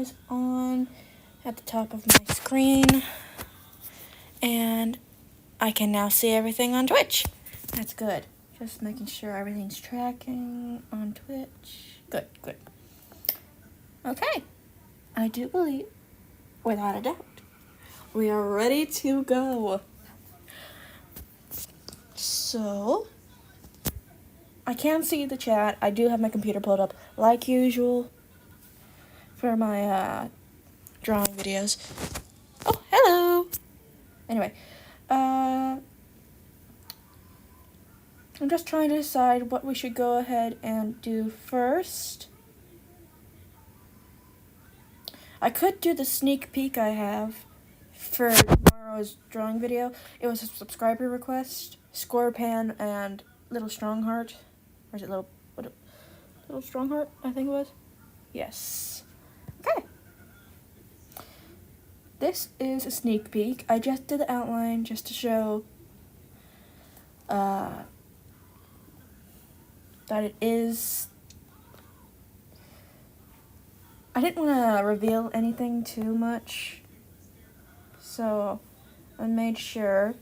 is on at the top of my screen, and I can now see everything on Twitch. That's good. Just making sure everything's tracking on Twitch. Good, good. Okay. I do believe, without a doubt, we are ready to go. So, I can see the chat. I do have my computer pulled up like usual for my drawing videos. Oh, hello. Anyway, I'm just trying to decide what we should go ahead and do first. I could do the sneak peek I have for tomorrow's drawing video. It was a subscriber request. Scorepan and Little Strongheart. Or is it Little Strongheart, I think it was? Yes. Okay. This is a sneak peek. I just did the outline just to show that it is... I didn't want to reveal anything too much, so I made sure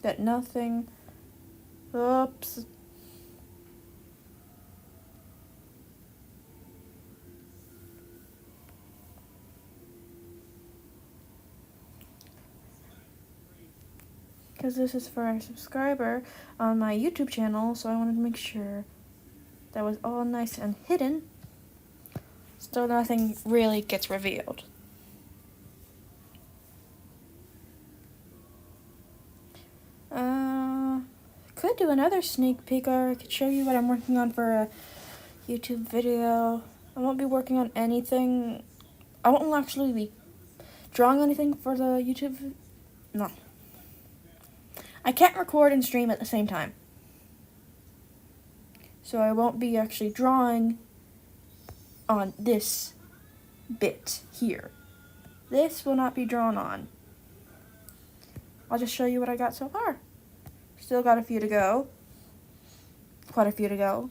that nothing... Oops. Because this is for a subscriber on my YouTube channel, so I wanted to make sure that was all nice and hidden, so nothing really gets revealed. Could do another sneak peek, or I could show you what I'm working on for a YouTube video. I won't be working on anything. I won't actually be drawing anything for the YouTube. No. I can't record and stream at the same time. So I won't be actually drawing on this bit here. This will not be drawn on. I'll just show you what I got so far. Still got a few to go. Quite a few to go.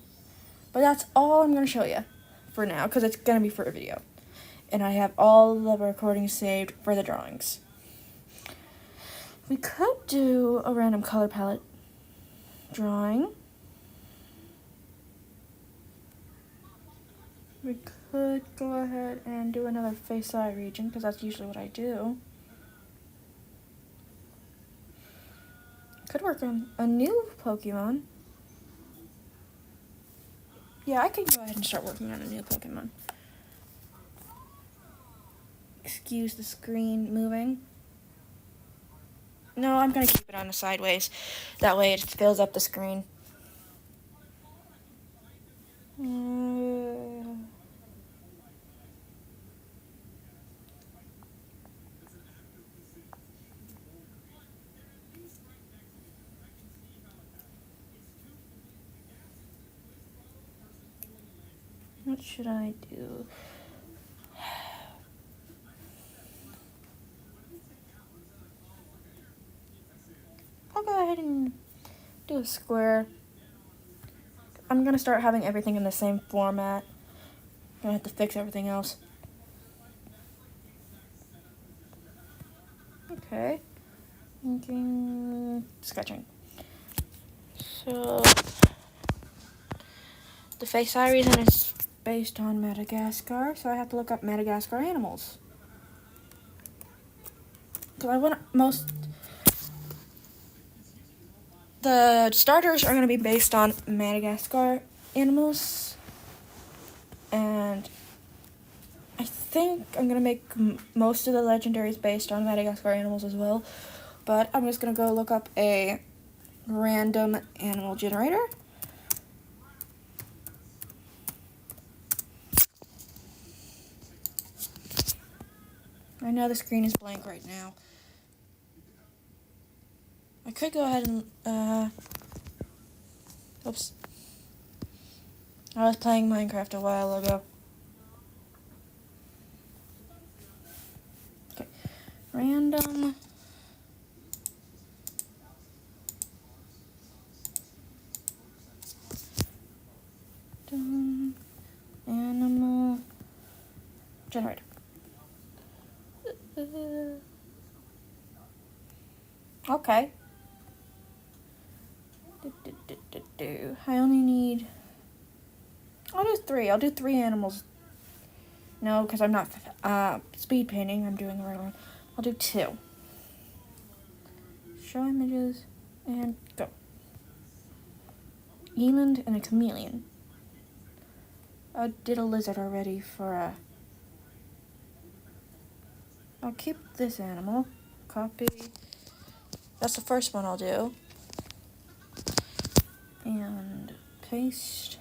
But that's all I'm going to show you for now, because it's going to be for a video. And I have all the recordings saved for the drawings. We could do a random color palette drawing. We could go ahead and do another face-eye region, because that's usually what I do. Could work on a new Pokemon. Yeah, I could go ahead and start working on a new Pokemon. Excuse the screen moving. No, I'm going to keep it on the sideways. That way it fills up the screen. What should I do? I'll go ahead and do a square. I'm going to start having everything in the same format. I'm going to have to fix everything else. Okay. Thinking... sketching. So... the face-eye reason is based on Madagascar, so I have to look up Madagascar animals. Because I want most... the starters are going to be based on Madagascar animals. And I think I'm going to make most of the legendaries based on Madagascar animals as well. But I'm just going to go look up a random animal generator. I know the screen is blank right now. I could go ahead and, oops. I was playing Minecraft a while ago. Okay, random. Animal generator. Okay. I only need... I'll do 3. I'll do 3 animals. No, because I'm not speed painting. I'm doing the right one. I'll do 2. Show images and go. Eland and a chameleon. I did a lizard already for a... I'll keep this animal. Copy. That's the first one I'll do. And paste.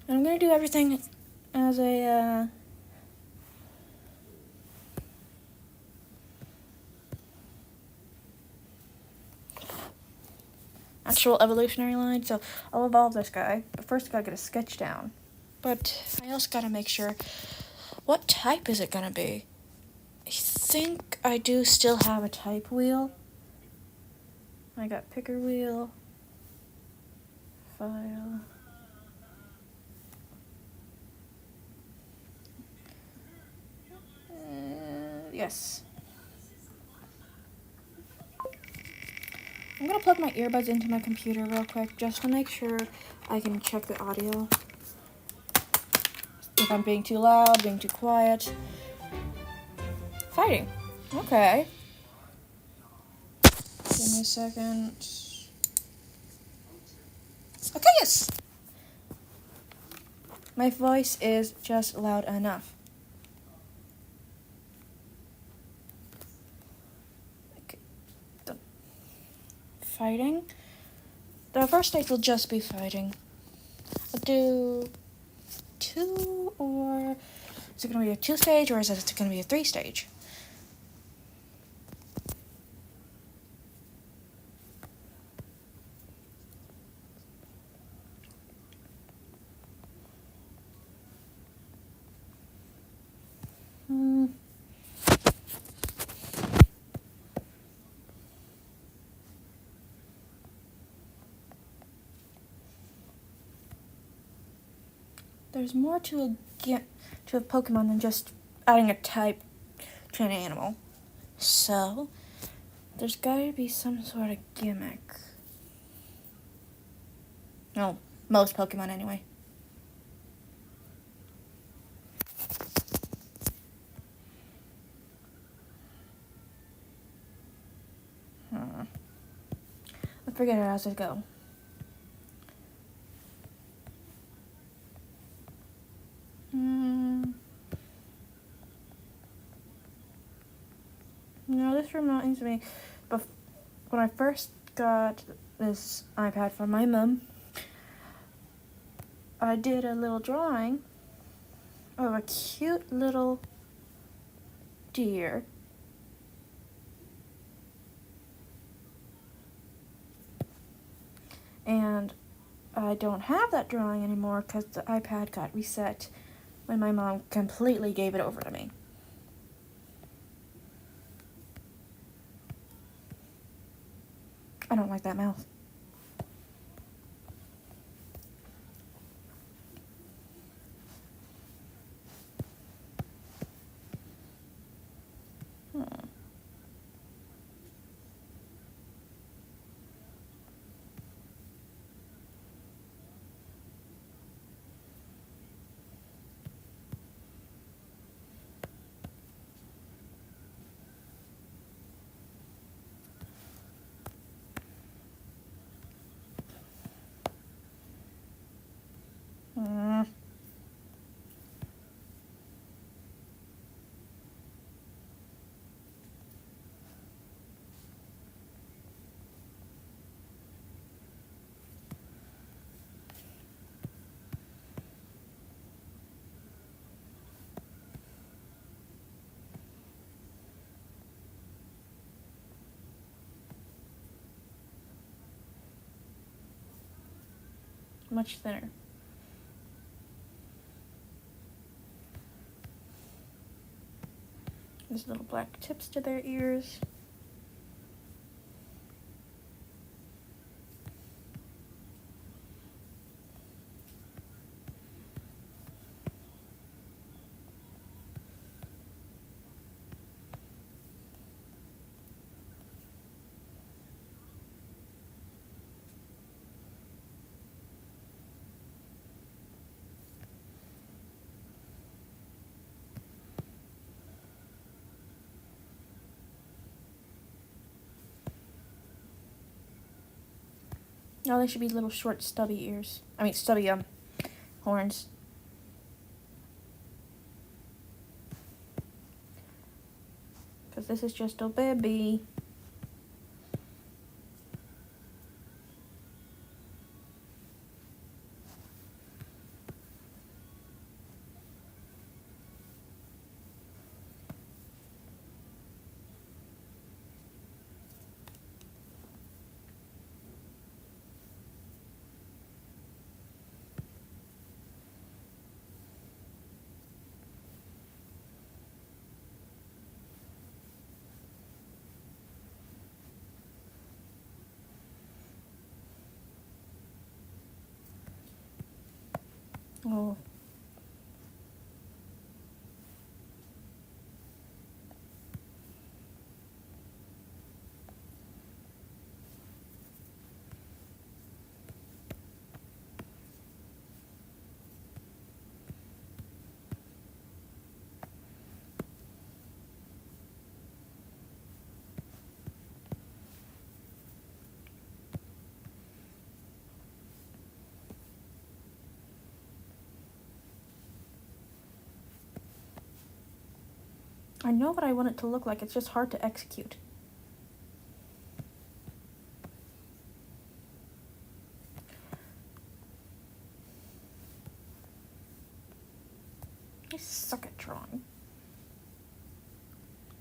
And I'm going to do everything as a... actual evolutionary line. So I'll evolve this guy, but first I gotta get a sketch down. But I also gotta make sure, what type is it gonna be? I think I do still have a type wheel. I got picker wheel, file. Yes. I'm gonna plug my earbuds into my computer real quick just to make sure I can check the audio. If I'm being too loud, being too quiet. Fighting. Okay. Give me a second. Okay, yes! My voice is just loud enough. Okay. Done. Fighting. The first stage will just be fighting. I'll do 2, or is it going to be a 2-stage, or is it going to be a 3-stage? There's more to a Pokemon than just adding a type to an animal. So, there's gotta be some sort of gimmick. No, most Pokemon anyway. I forget it as I go. No, this reminds me, when I first got this iPad from my mom, I did a little drawing of a cute little deer. And I don't have that drawing anymore because the iPad got reset when my mom completely gave it over to me. I don't like that mouth. Much thinner. There's little black tips to their ears. No, they should be little short stubby ears. I mean stubby horns. Because this is just a baby. Oh. I know what I want it to look like, it's just hard to execute. I suck at drawing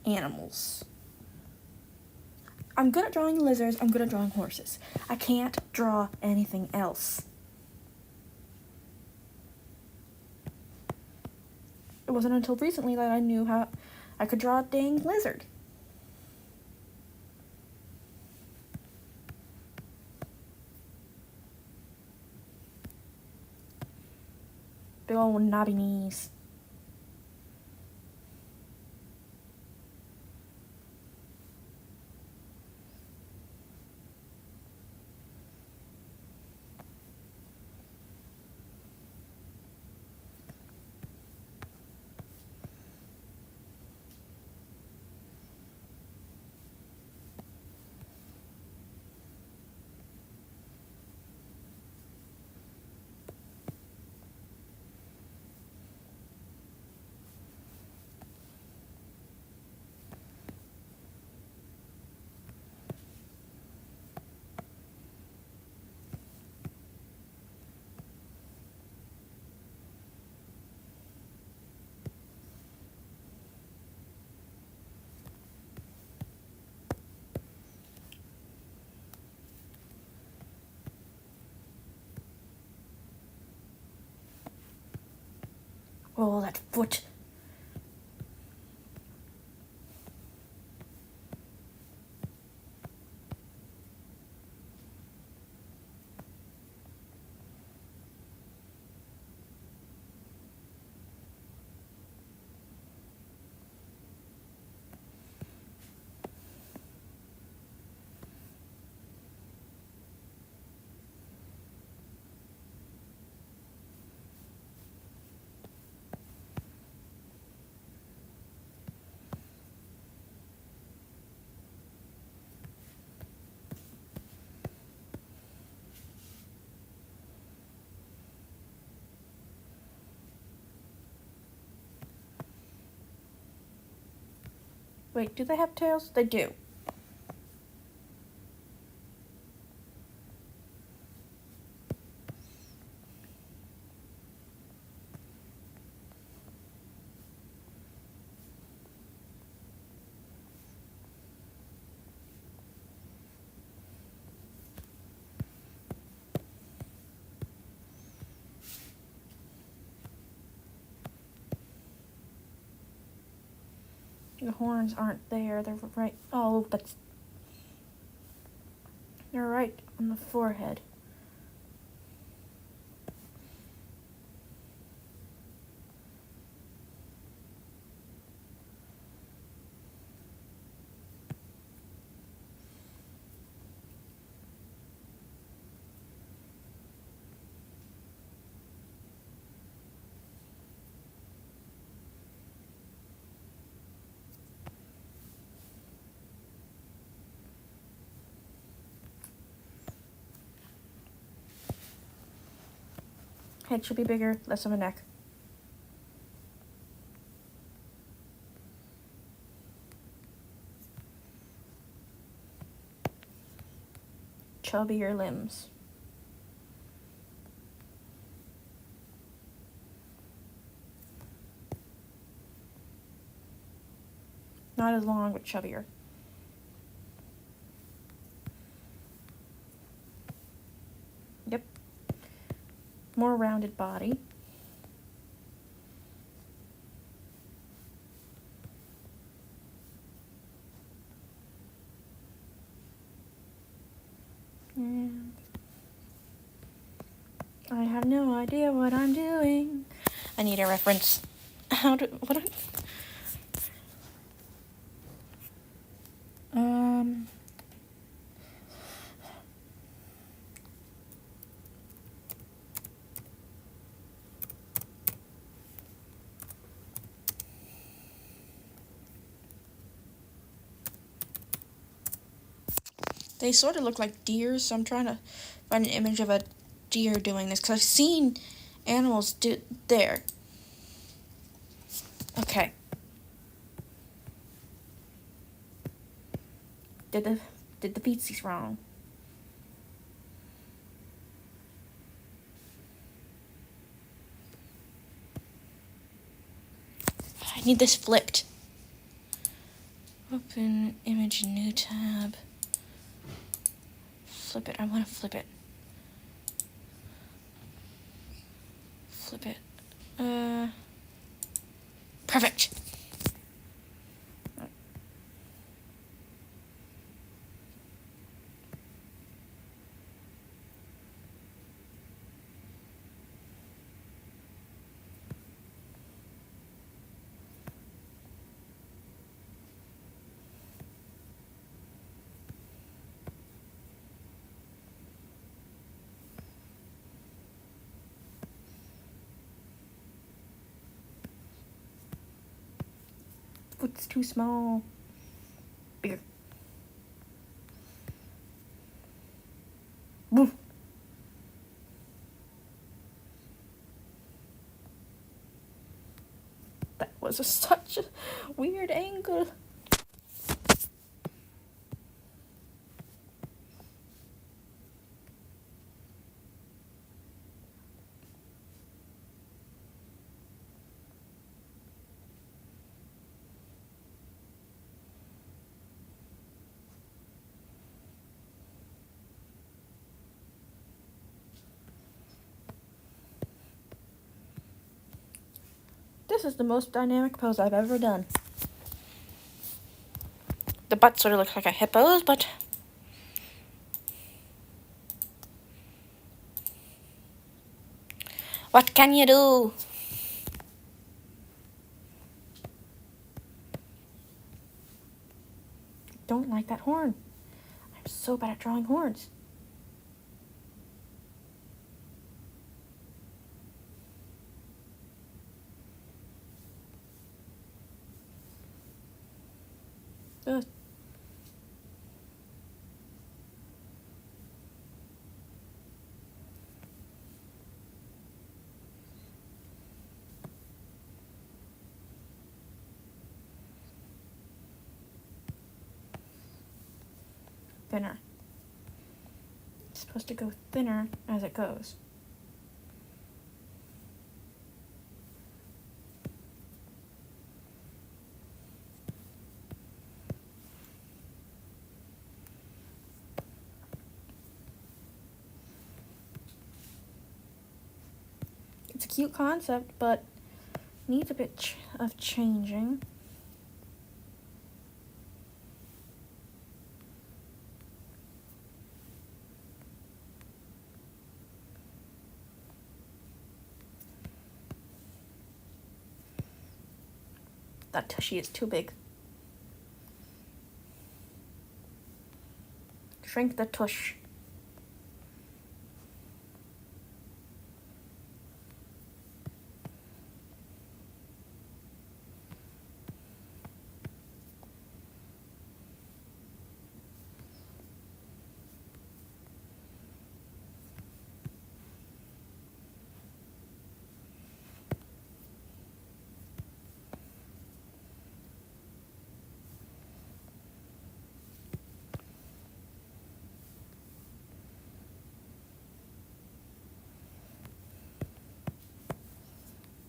animals. I'm good at drawing lizards, I'm good at drawing horses. I can't draw anything else. It wasn't until recently that I knew how I could draw a dang lizard. Big old knobby knees. Oh, that foot. Wait, do they have tails? They do. The horns aren't there. They're right. Oh, that's. They're right on the forehead. Head should be bigger, less of a neck. Chubbier limbs. Not as long, but chubbier. Yep. More rounded body. And I have no idea what I'm doing. I need a reference. They sort of look like deer, so I'm trying to find an image of a deer doing this, because I've seen animals do there. Okay. Did the feetsies wrong. I need this flipped. Open image, new tab. Flip it. I want to flip it. Flip it. Perfect. Foot's too small. Bigger. Boom. That was such a weird angle. This is the most dynamic pose I've ever done. The butt sort of looks like a hippo's, but what can you do? Don't like that horn. I'm so bad at drawing horns. Ugh. Thinner. It's supposed to go thinner as it goes. It's a cute concept, but needs a bit of changing. That tushy is too big. Shrink the tush.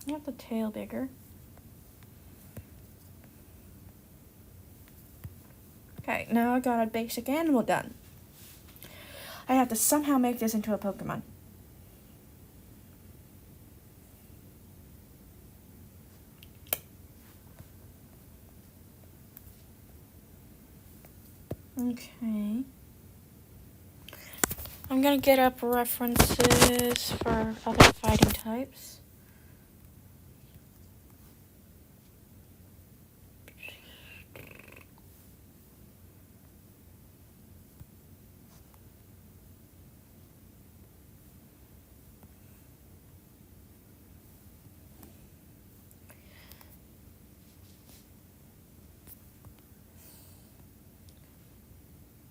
Got the tail bigger. Okay, now I got a basic animal done. I have to somehow make this into a Pokemon. Okay. I'm gonna get up references for other fighting types.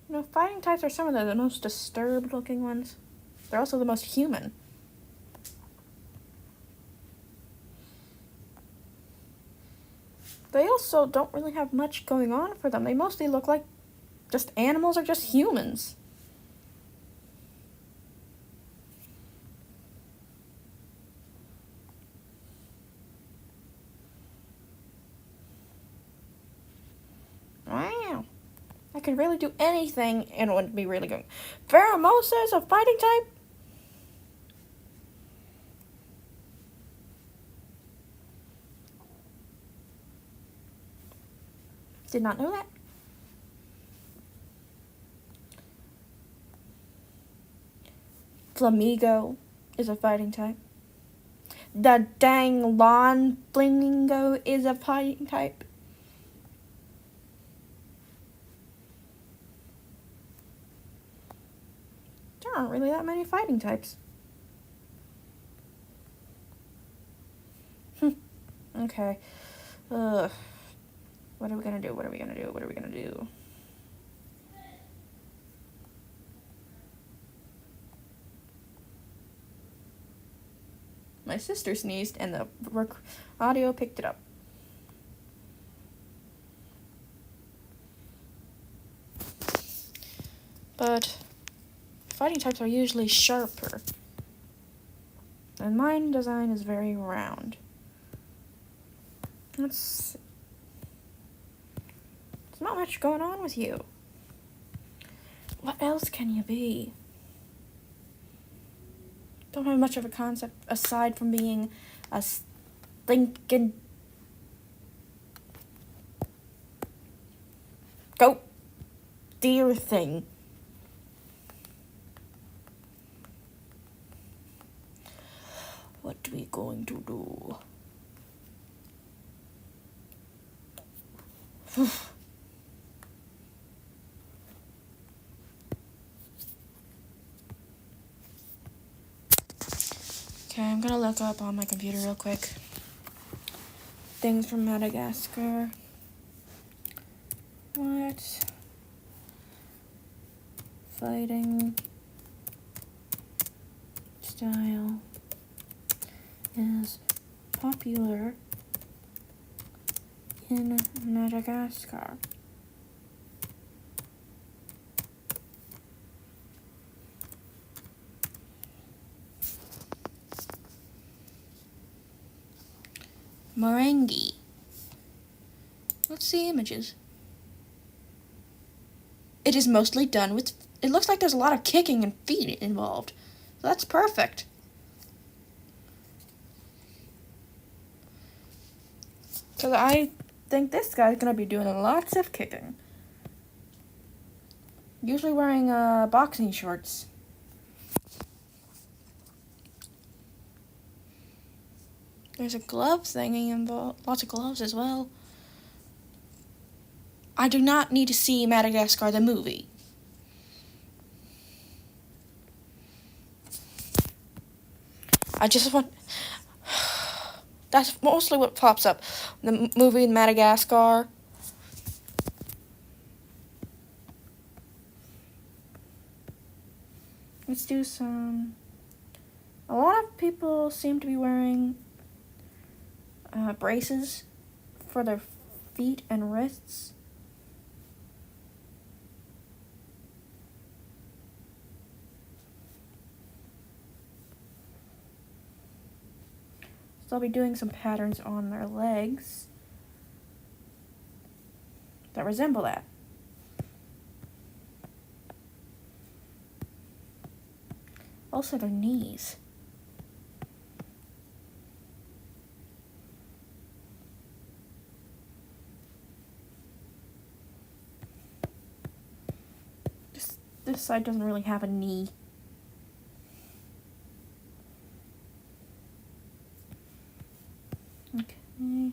You know, fighting types are some of the most disturbed looking ones. They're also the most human. They also don't really have much going on for them. They mostly look like just animals or just humans. Wow. I could really do anything and it wouldn't be really good. Pheromosa is a fighting type? Did not know that. Flamigo is a fighting type. The dang lawn flamingo is a fighting type. There aren't really that many fighting types. Okay. Ugh. What are we gonna do? What are we gonna do? What are we gonna do? My sister sneezed and the audio picked it up. But fighting types are usually sharper. And mine design is very round. There's not much going on with you. What else can you be? Don't have much of a concept aside from being a stinking goat deer thing. What are we going to do? Okay, I'm gonna look up on my computer real quick. Things from Madagascar. What? Fighting style is popular in Madagascar. Morangi. Let's see images. It is mostly done with... It looks like there's a lot of kicking and feet involved. So that's perfect. Because I think this guy's going to be doing lots of kicking. Usually wearing boxing shorts. There's a glove thingy involved. Lots of gloves as well. I do not need to see Madagascar the movie. I just want... That's mostly what pops up. The movie Madagascar. Let's do some... A lot of people seem to be wearing braces for their feet and wrists. So I'll be doing some patterns on their legs that resemble that. Also their knees. This side doesn't really have a knee. Okay.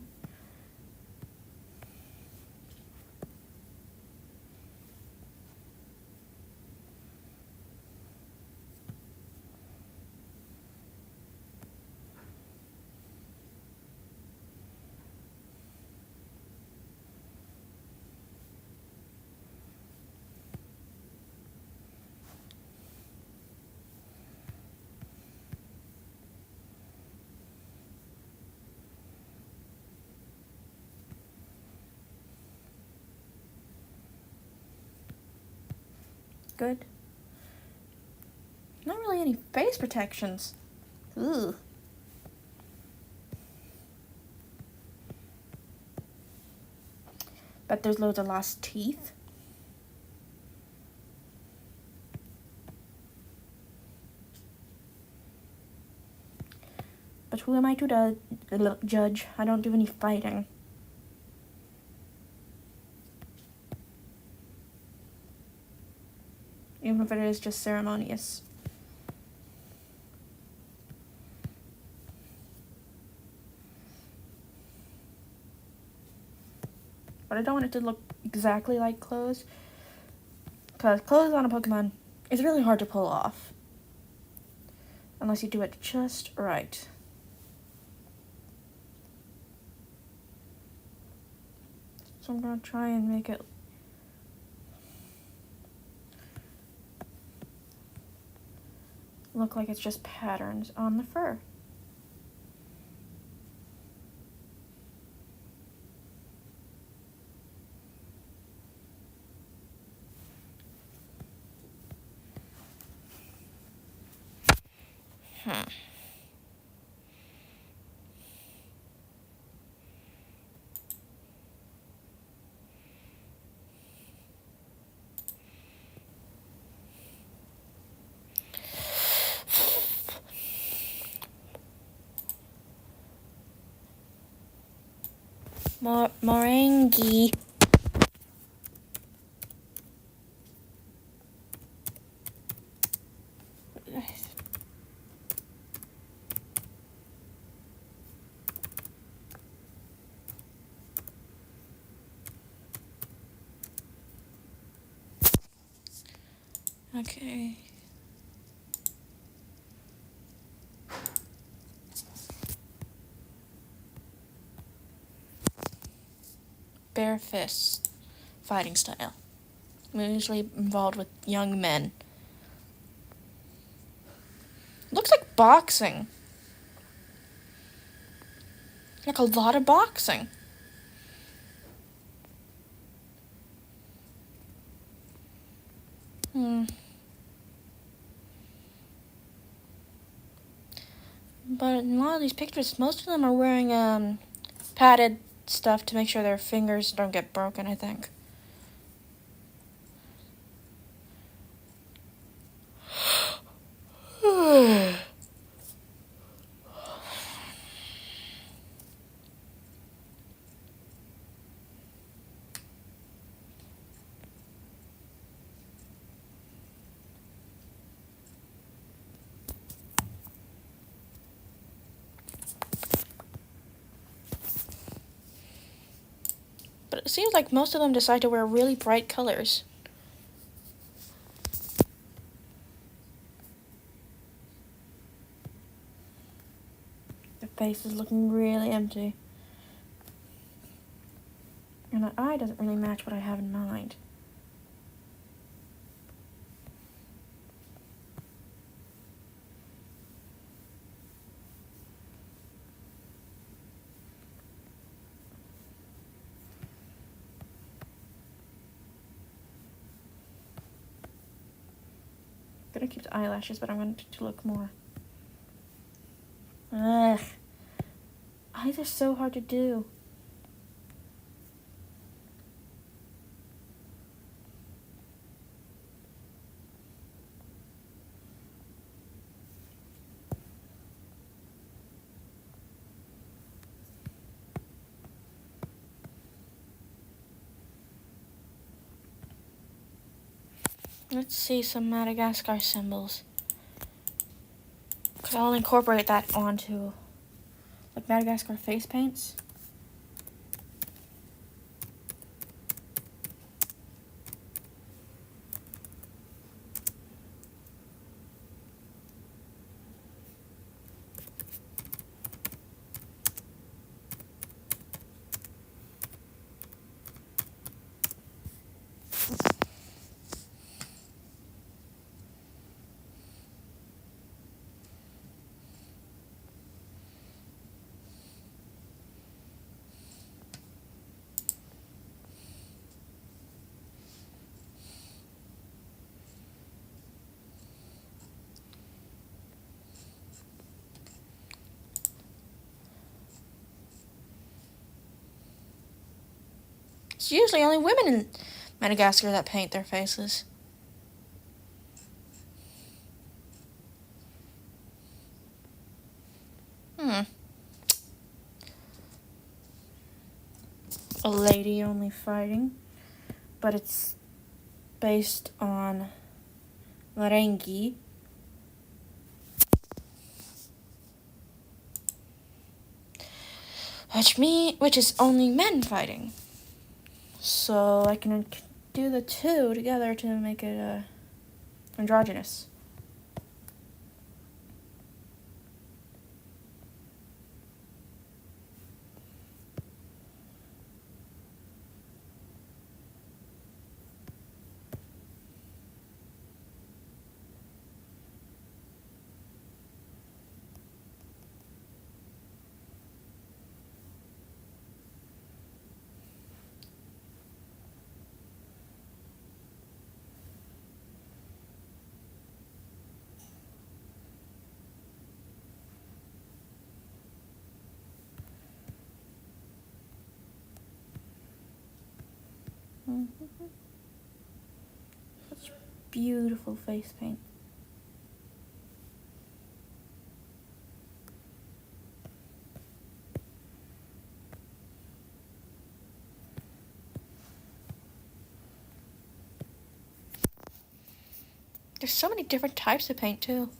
Good. Not really any face protections. Ooh. Bet there's loads of lost teeth. But who am I to judge? I don't do any fighting. Even if it is just ceremonious. But I don't want it to look exactly like clothes. Because clothes on a Pokemon is really hard to pull off. Unless you do it just right. So I'm going to try and make it look like it's just patterns on the fur. Morangi. Okay. Bare fists fighting style. I'm usually involved with young men. Looks like boxing. Like a lot of boxing. But in a lot of these pictures, most of them are wearing padded stuff to make sure their fingers don't get broken, I think. But it seems like most of them decide to wear really bright colors. The face is looking really empty. And the eye doesn't really match what I have in mind. I'm gonna keep the eyelashes, but I want it to look more. Ugh. These are so hard to do. Let's see some Madagascar symbols. Because I'll incorporate that onto like Madagascar face paints. It's usually only women in Madagascar that paint their faces. A lady only fighting, but it's based on Marengi. Which is only men fighting. So I can do the two together to make it androgynous. Such beautiful face paint. There's so many different types of paint too.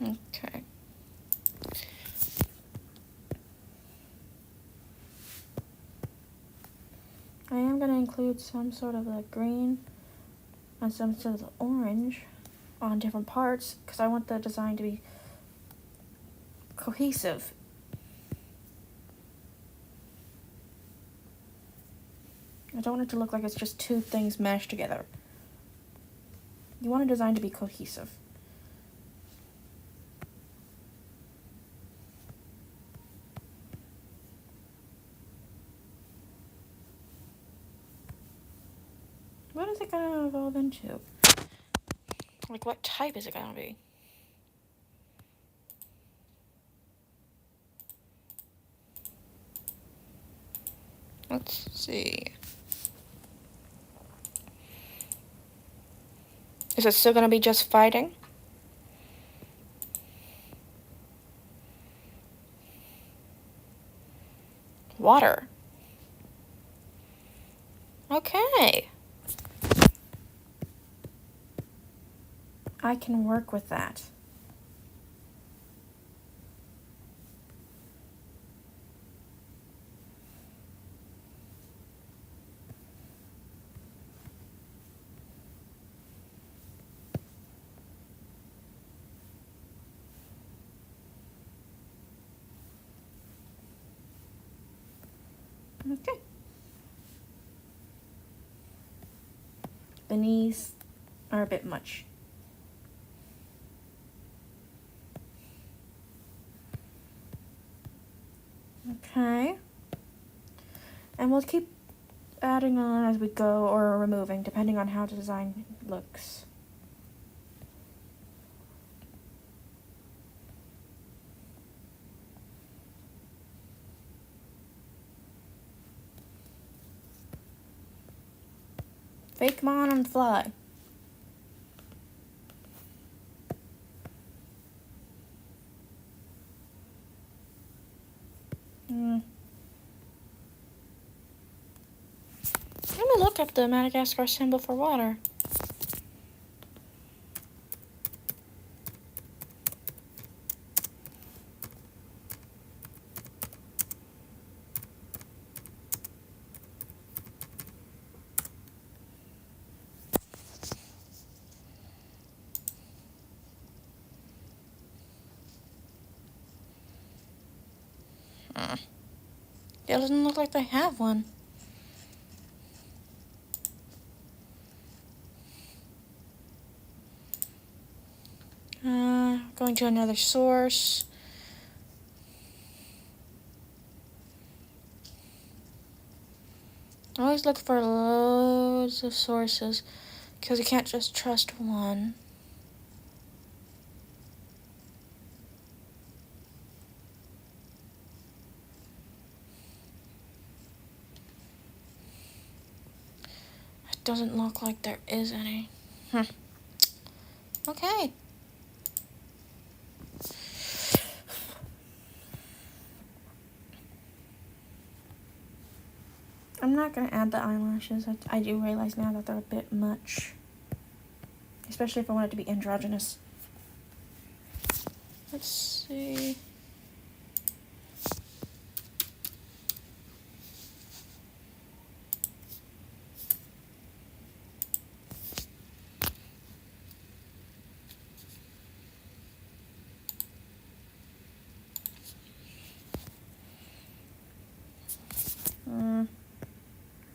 Okay. I am going to include some sort of a green and some sort of orange on different parts because I want the design to be cohesive. I don't want it to look like it's just two things mashed together. You want a design to be cohesive. What is it going to evolve into? Like, what type is it going to be? Let's see. Is it still going to be just fighting? Water. Okay. I can work with that. Okay. Beneath are a bit much. Okay. And we'll keep adding on as we go, or removing, depending on how the design looks. Fake mon on the fly. Let me look up the Madagascar symbol for water. It doesn't look like they have one. Going to another source. Always look for loads of sources, because you can't just trust one. It doesn't look like there is any. Okay. I'm not going to add the eyelashes. I do realize now that they're a bit much. Especially if I want it to be androgynous. Let's see.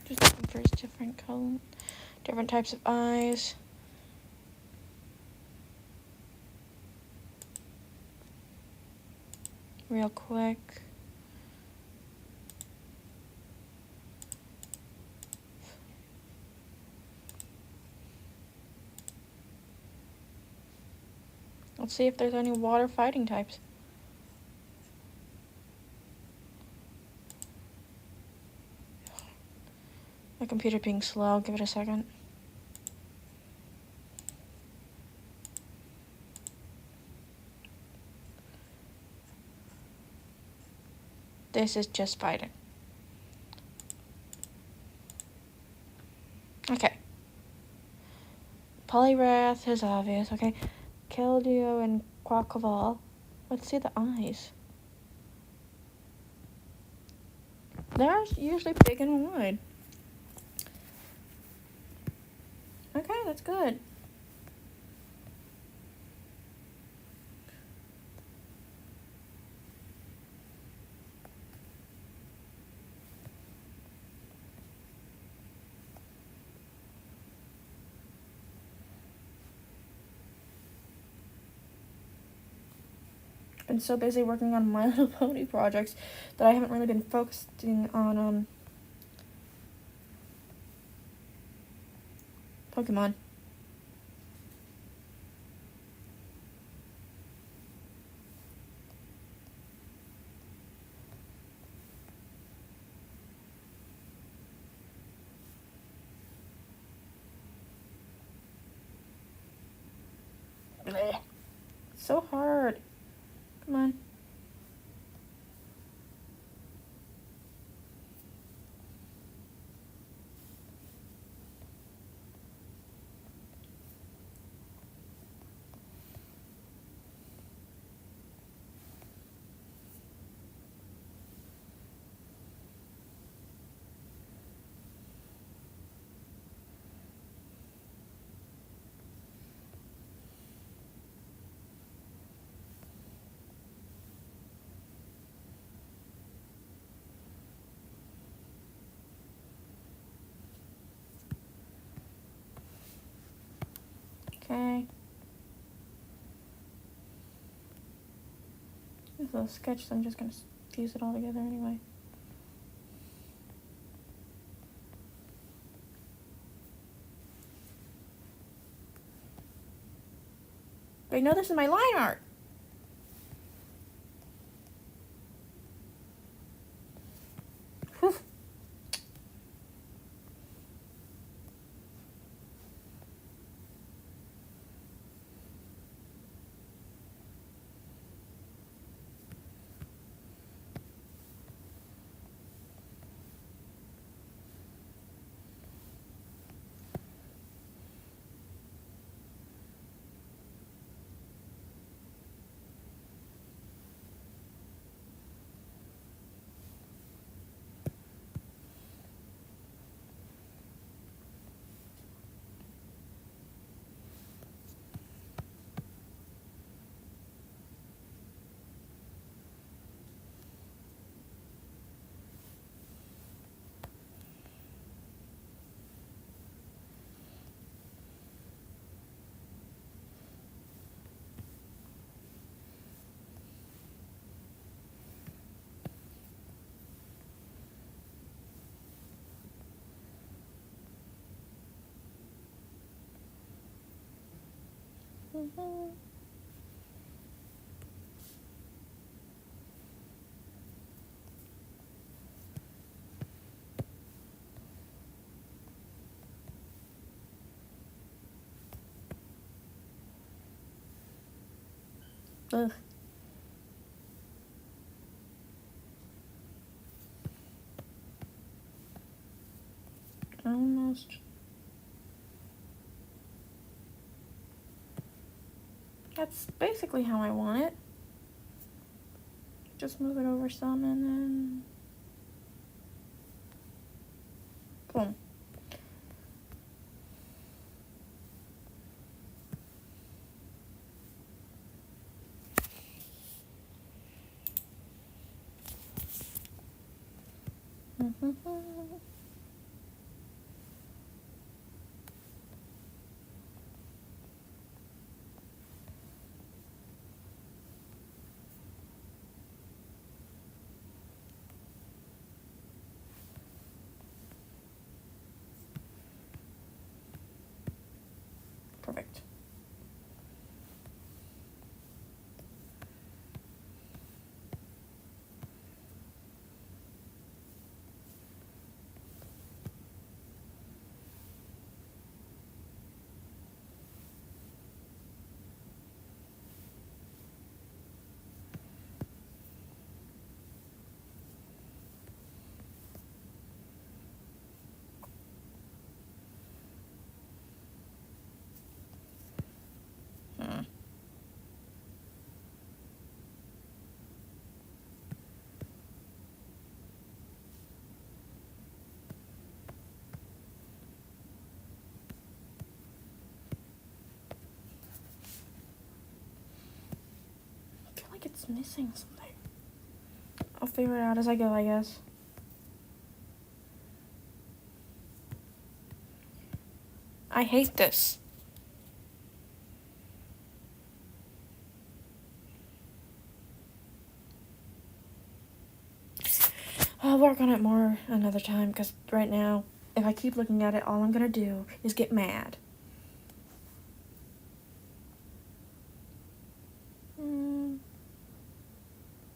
Just looking for different color, different types of eyes. Real quick. Let's see if there's any water fighting types. My computer being slow, give it a second. This is just fighting. Okay. Poliwrath is obvious, okay. Keldeo and Quaquaval. Let's see the eyes. They're usually big and wide. Okay, that's good. Been so busy working on My Little Pony projects that I haven't really been focusing on Pokemon. Blech. So hard. Come on. Okay. This little sketch, so I'm just going to fuse it all together anyway. But no, this is my line art. Whew. Mm-hmm. Ugh. Almost. That's basically how I want it. Just move it over some and then boom. Perfect. I feel like it's missing something. I'll figure it out as I go, I guess. I hate this. I'll work on it more another time, because right now, if I keep looking at it, all I'm gonna do is get mad.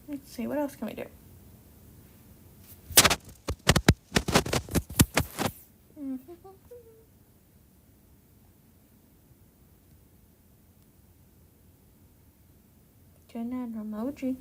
Let's see, what else can we do? Can add an emoji.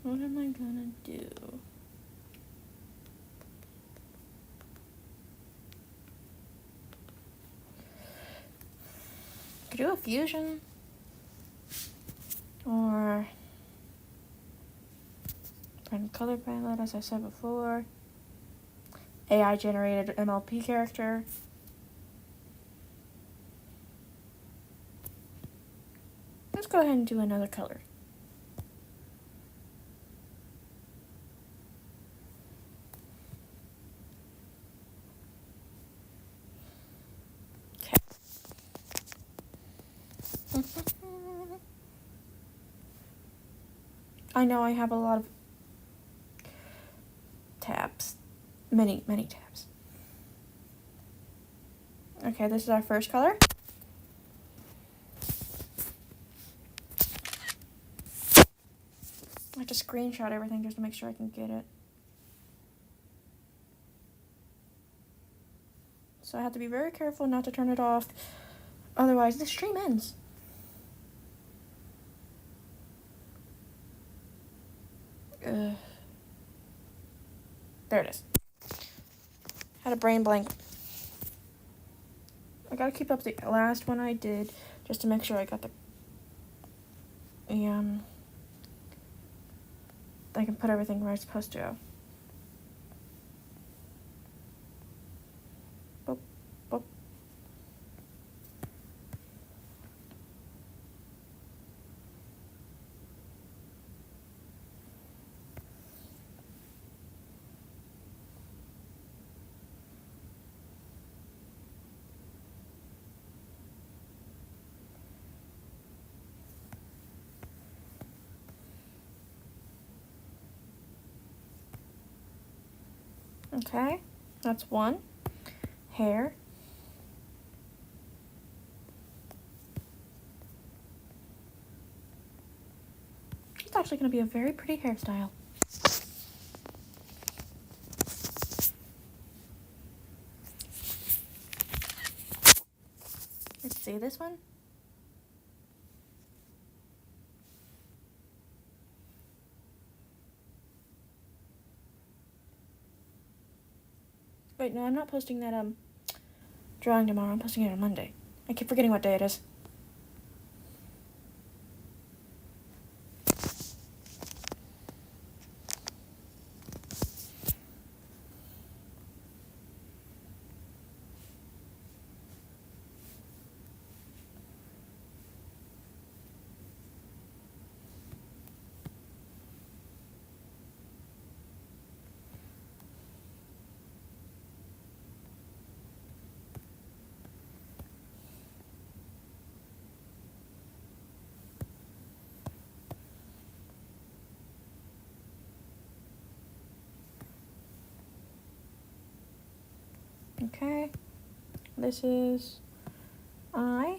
What am I gonna do? Could do a fusion. Or run color palette, as I said before. AI generated MLP character. Let's go ahead and do another color. Okay. I know I have a lot of tabs. Many tabs. Okay, this is our first color. I have to screenshot everything just to make sure I can get it. So I have to be very careful not to turn it off. Otherwise, the stream ends. There it is. Had a brain blank. I gotta keep up the last one I did just to make sure I got the I can put everything where it's supposed to go. Boop, boop. Okay, that's one. Hair. It's actually going to be a very pretty hairstyle. Let's see this one. Wait, no, I'm not posting that drawing tomorrow. I'm posting it on Monday. I keep forgetting what day it is. Okay, this is I.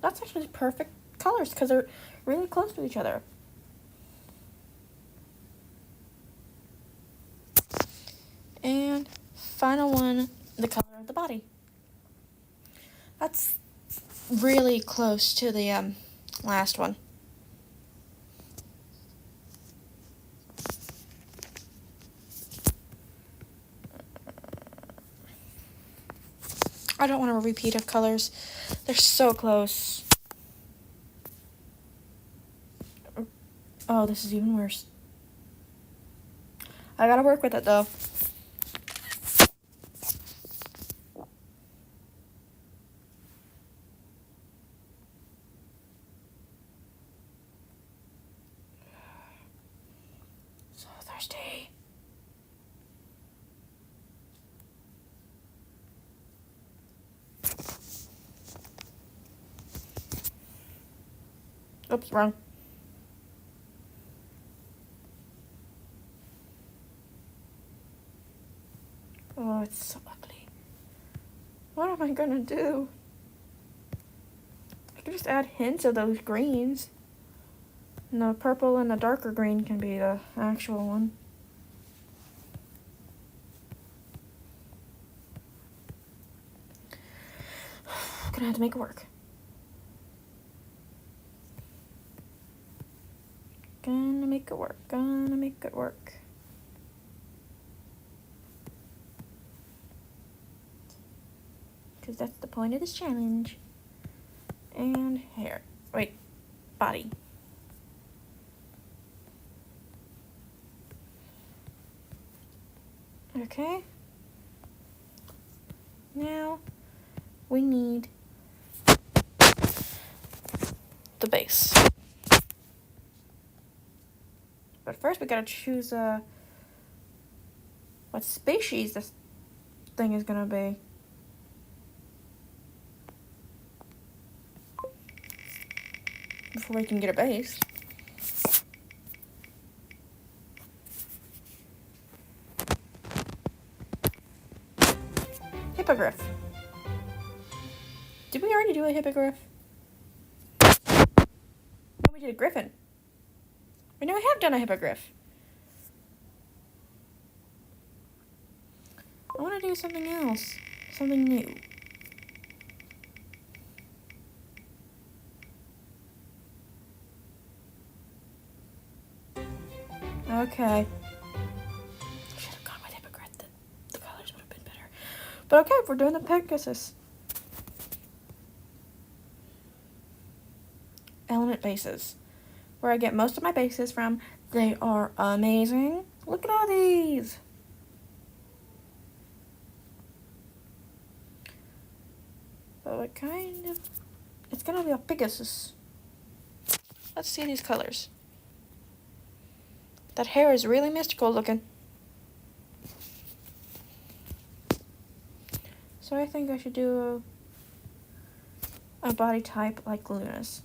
That's actually perfect colors because they're really close to each other. And final one, the color of the body. That's really close to the last one. I don't want a repeat of colors. They're so close. Oh, this is even worse. I gotta work with it though. So thirsty. Oops, wrong. Oh, it's so ugly. What am I gonna do? I could just add hints of those greens. And the purple and the darker green can be the actual one. Gonna have to make it work. Gonna make it work. Gonna make it work. Because that's the point of this challenge. And hair. Wait, body. Okay. Now we need the base. But first we gotta choose what species this thing is gonna be. Before we can get a base. Hippogriff. Did we already do a hippogriff? No, we did a griffin. I know I have done a hippogriff. I want to do something else. Something new. Okay. Should have gone with hippogriff. The colors would have been better. But okay, we're doing the Pegasus. Element bases. Where I get most of my bases from. They are amazing. Look at all these. But what kind of... It's gonna be a Pegasus. Let's see these colors. That hair is really mystical looking. So I think I should do a body type like Luna's.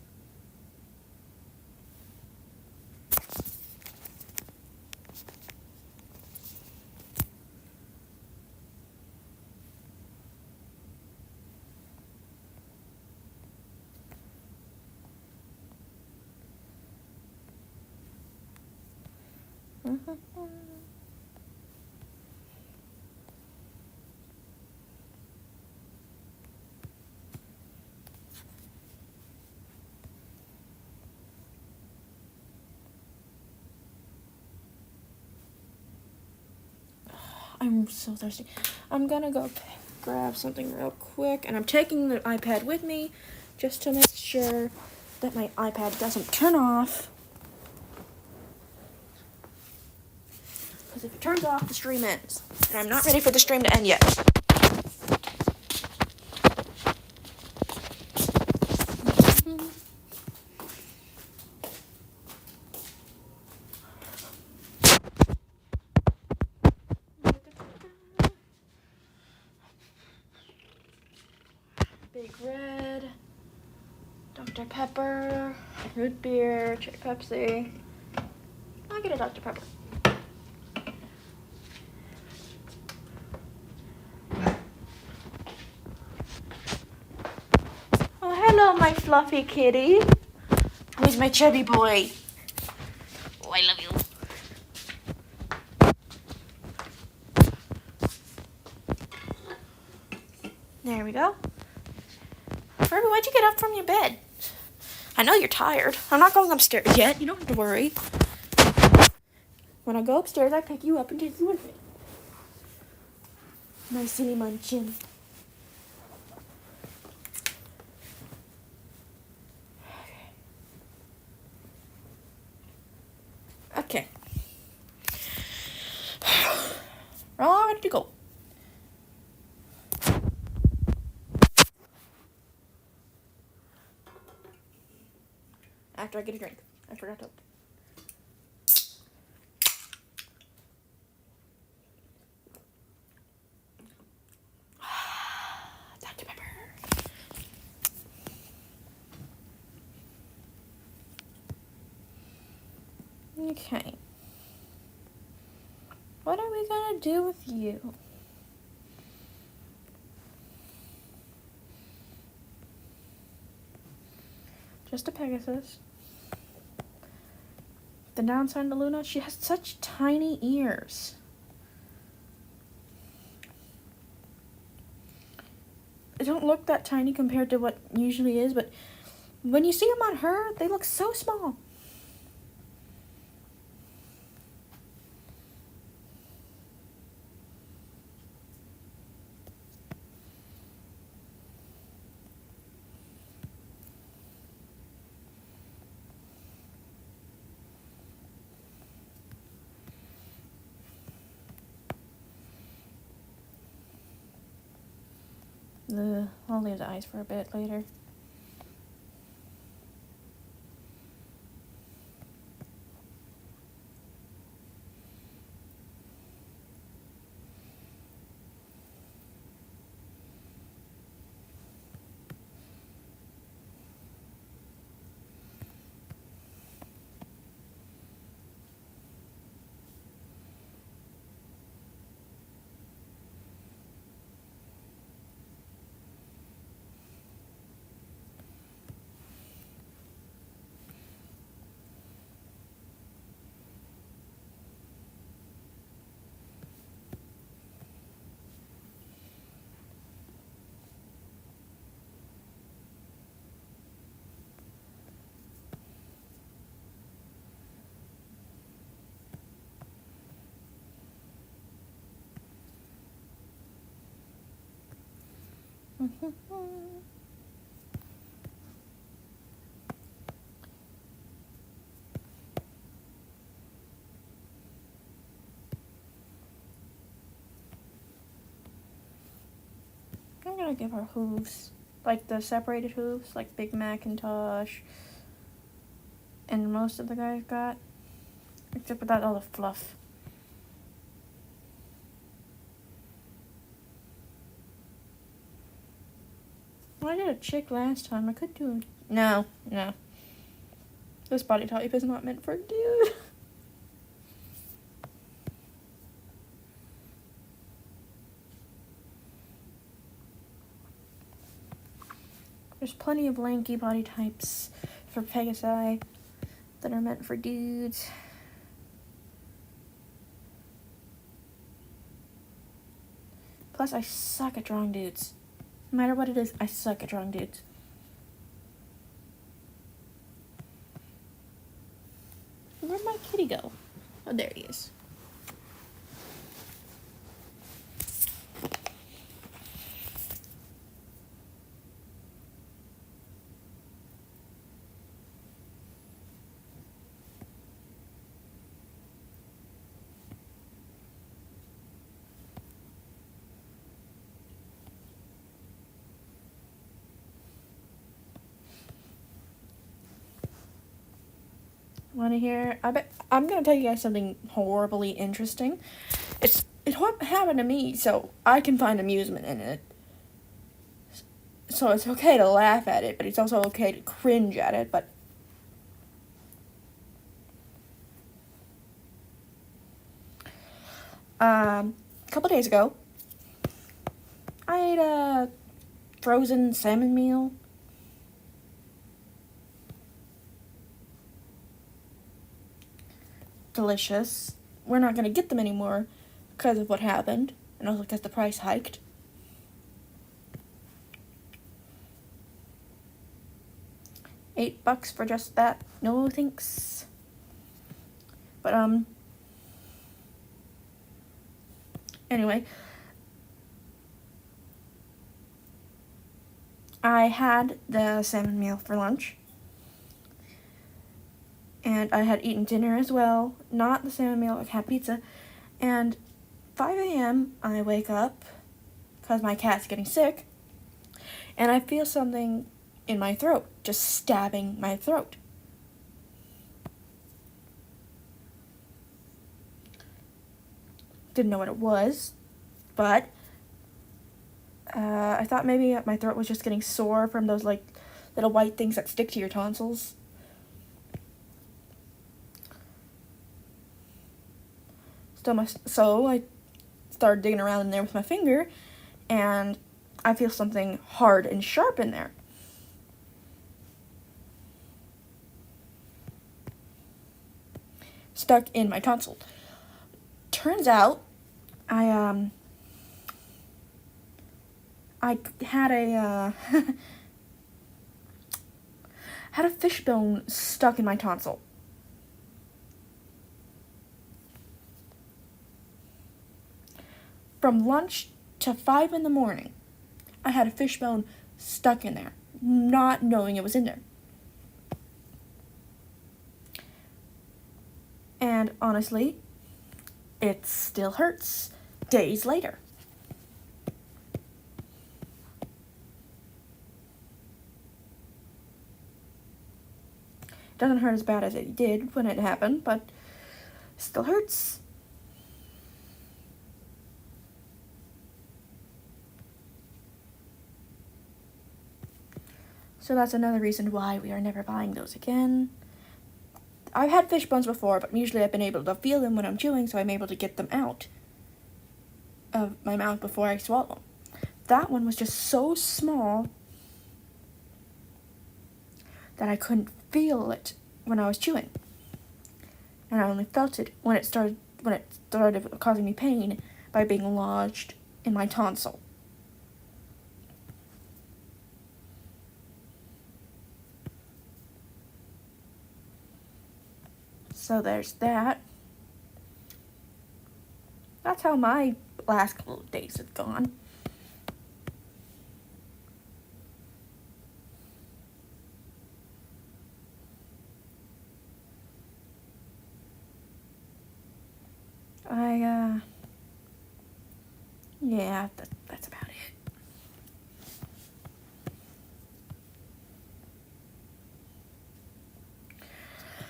I'm so thirsty. I'm gonna go grab something real quick, and I'm taking the iPad with me just to make sure that my iPad doesn't turn off. Because if it turns off, the stream ends. And I'm not ready for the stream to end yet. Big Red, Dr. Pepper, root beer, cherry Pepsi. I'll get a Dr. Pepper. Oh, hello, my fluffy kitty. Who's my chubby boy? Oh, I love you. There we go. Furby, why'd you get up from your bed? I know you're tired. I'm not going upstairs yet. You don't have to worry. When I go upstairs, I pick you up and take you with me. Nice silly munchin. Okay. We're all ready to go. After I get a drink. I forgot to. Dr. Pepper. Okay. What are we gonna do with you? Just a Pegasus. The downside to Luna, she has such tiny ears. They don't look that tiny compared to what usually is, but when you see them on her, they look so small. I'll leave the ice for a bit later. I'm gonna give her hooves, like the separated hooves, like Big Macintosh and most of the guys got, except without all the fluff. Well, I did a chick last time. I could do no. This body type is not meant for a dude. There's plenty of lanky body types for Pegasi that are meant for dudes. Plus, I suck at drawing dudes. No matter what it is, I suck at drawing dudes. Where'd my kitty go? Oh, there he is. Want to hear? I'm gonna tell you guys something horribly interesting. It happened to me, so I can find amusement in it. So it's okay to laugh at it, but it's also okay to cringe at it. But a couple days ago, I ate a frozen salmon meal. Delicious. We're not gonna get them anymore because of what happened, and also because the price hiked. $8 for just that. No thanks. But anyway, I had the salmon meal for lunch. And I had eaten dinner as well. Not the salmon meal, I had pizza. And 5 a.m. I wake up because my cat's getting sick. And I feel something in my throat, just stabbing my throat. Didn't know what it was, but I thought maybe my throat was just getting sore from those like little white things that stick to your tonsils. So I started digging around in there with my finger, and I feel something hard and sharp in there. Stuck in my tonsil. Turns out, I had a had a fish bone stuck in my tonsil. From lunch to 5 in the morning, I had a fish bone stuck in there, not knowing it was in there. And honestly, it still hurts days later. Doesn't hurt as bad as it did when it happened, but still hurts. So that's another reason why we are never buying those again. I've had fish bones before, but usually I've been able to feel them when I'm chewing, so I'm able to get them out of my mouth before I swallow them. That one was just so small that I couldn't feel it when I was chewing. And I only felt it when it started causing me pain by being lodged in my tonsil. So there's that. That's how my last couple of days have gone. Yeah, that's about it.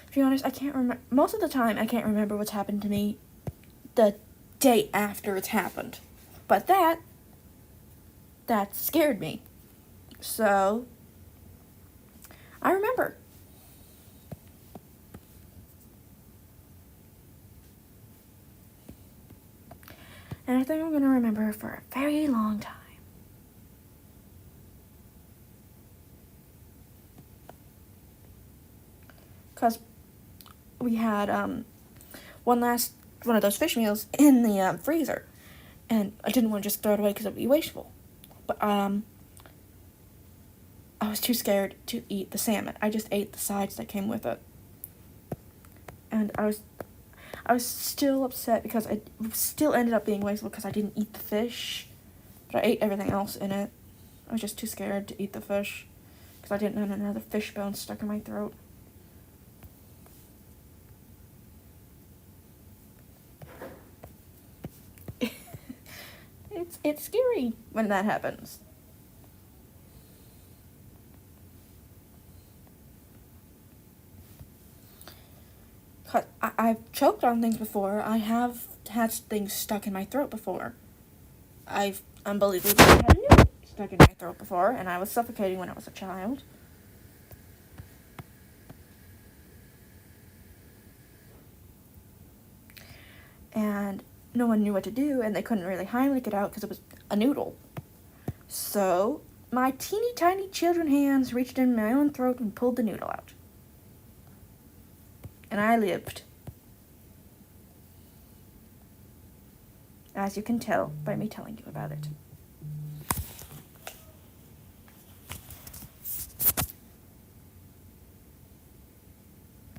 To be honest, I can't remember. Most of the time, I can't remember what's happened to me the day after it's happened. But that scared me. So, I remember. And I think I'm going to remember for a very long time. Because we had one of those fish meals in the freezer. And I didn't want to just throw it away because it would be wasteful. But I was too scared to eat the salmon. I just ate the sides that came with it. And I was still upset because I still ended up being wasteful because I didn't eat the fish. But I ate everything else in it. I was just too scared to eat the fish because I didn't want another fish bone stuck in my throat. It's scary when that happens. Cause I've choked on things before. I have had things stuck in my throat before. I've unbelievably had a noodle stuck in my throat before, and I was suffocating when I was a child. And no one knew what to do, and they couldn't really Heimlich it out because it was a noodle. So my teeny tiny children hands reached in my own throat and pulled the noodle out. And I lived. As you can tell by me telling you about it.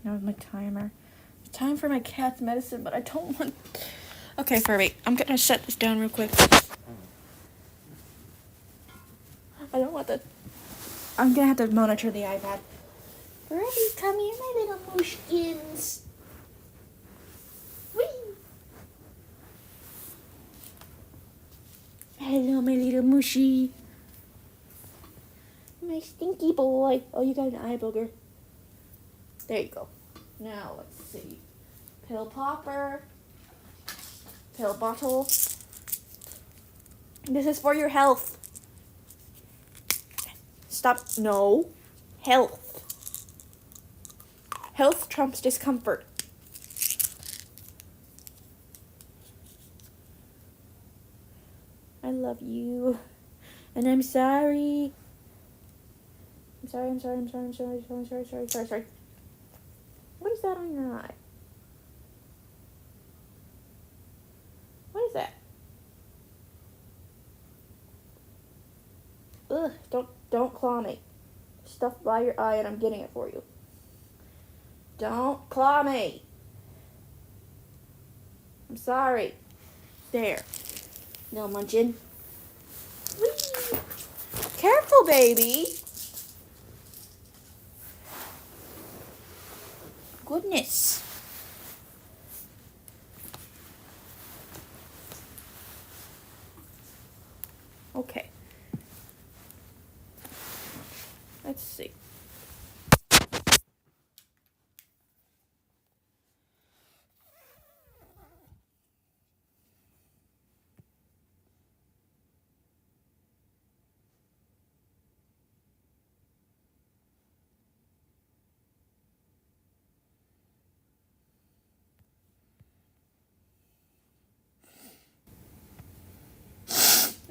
Now with my timer. It's time for my cat's medicine, but I don't want... Okay, Furby, I'm gonna shut this down real quick. I don't want the... I'm gonna have to monitor the iPad. Furby, come here, my little mooshkins. Whee! Hello, my little mushy. My stinky boy. Oh, you got an eye booger. There you go. Now, let's see. Pill popper. Pill bottle. This is for your health. Stop. No. Health. Health trumps discomfort. I love you. And I'm sorry. I'm sorry. What is that on your eye? What is that? Ugh, don't claw me. Stuff by your eye and I'm getting it for you. Don't claw me. I'm sorry. There. No munching. Whee! Careful, baby. Goodness. Okay. Let's see.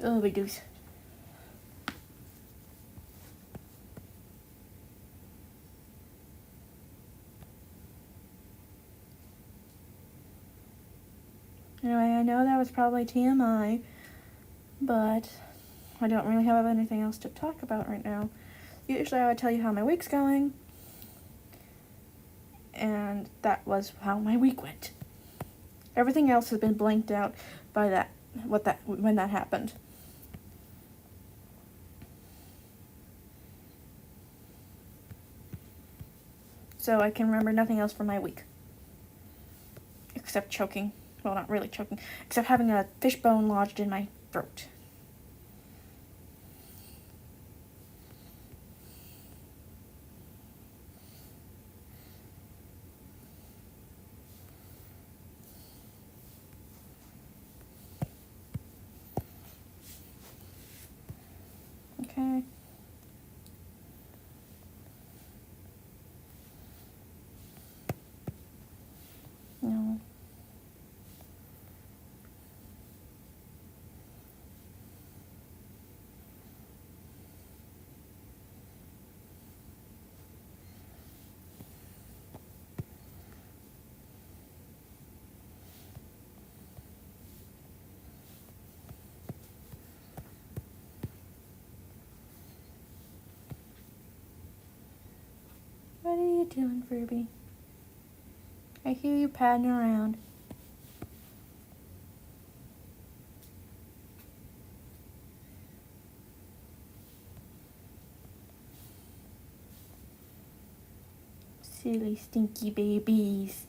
Oh, big deuce. Anyway, I know that was probably TMI, but I don't really have anything else to talk about right now. Usually I would tell you how my week's going, and that was how my week went. Everything else has been blanked out by when that happened. So I can remember nothing else from my week. Except choking. Well, not really choking. Except having a fish bone lodged in my throat. Okay. No. What are you doing, Furby? I hear you padding around. Silly, stinky babies.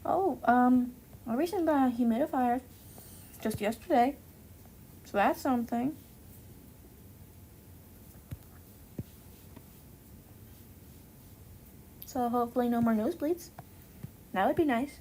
Oh, I recently bought a humidifier just yesterday, so that's something. So hopefully no more nosebleeds. That would be nice.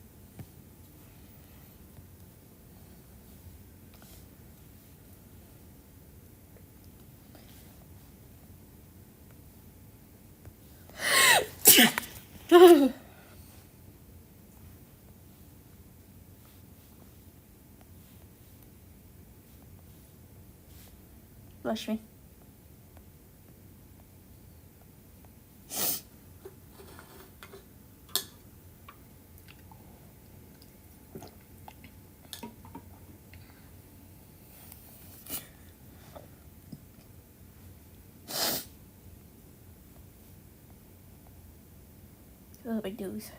Blush me. Oh, big dudes.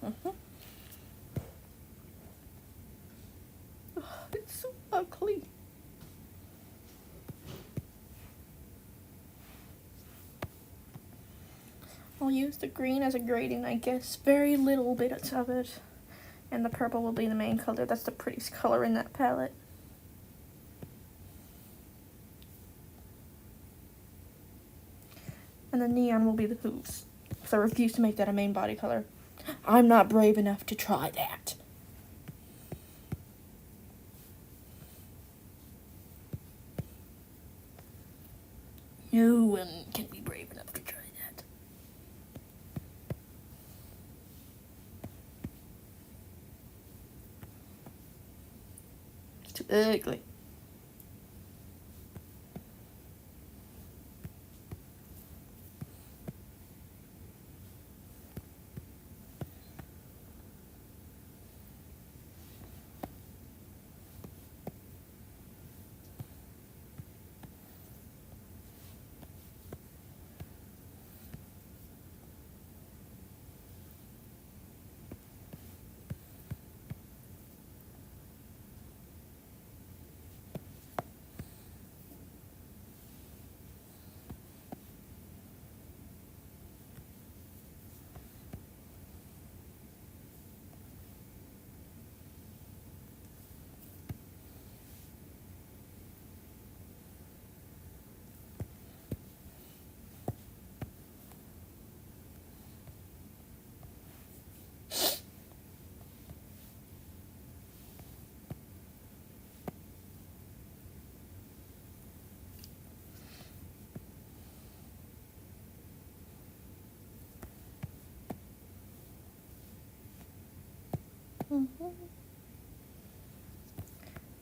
Mm-hmm. Oh, it's so ugly. I'll use the green as a grading, I guess. Very little bits of it. And the purple will be the main color. That's the prettiest color in that palette. And the neon will be the hooves. So I refuse to make that a main body color. I'm not brave enough to try that. No one can be brave enough to try that. It's too ugly.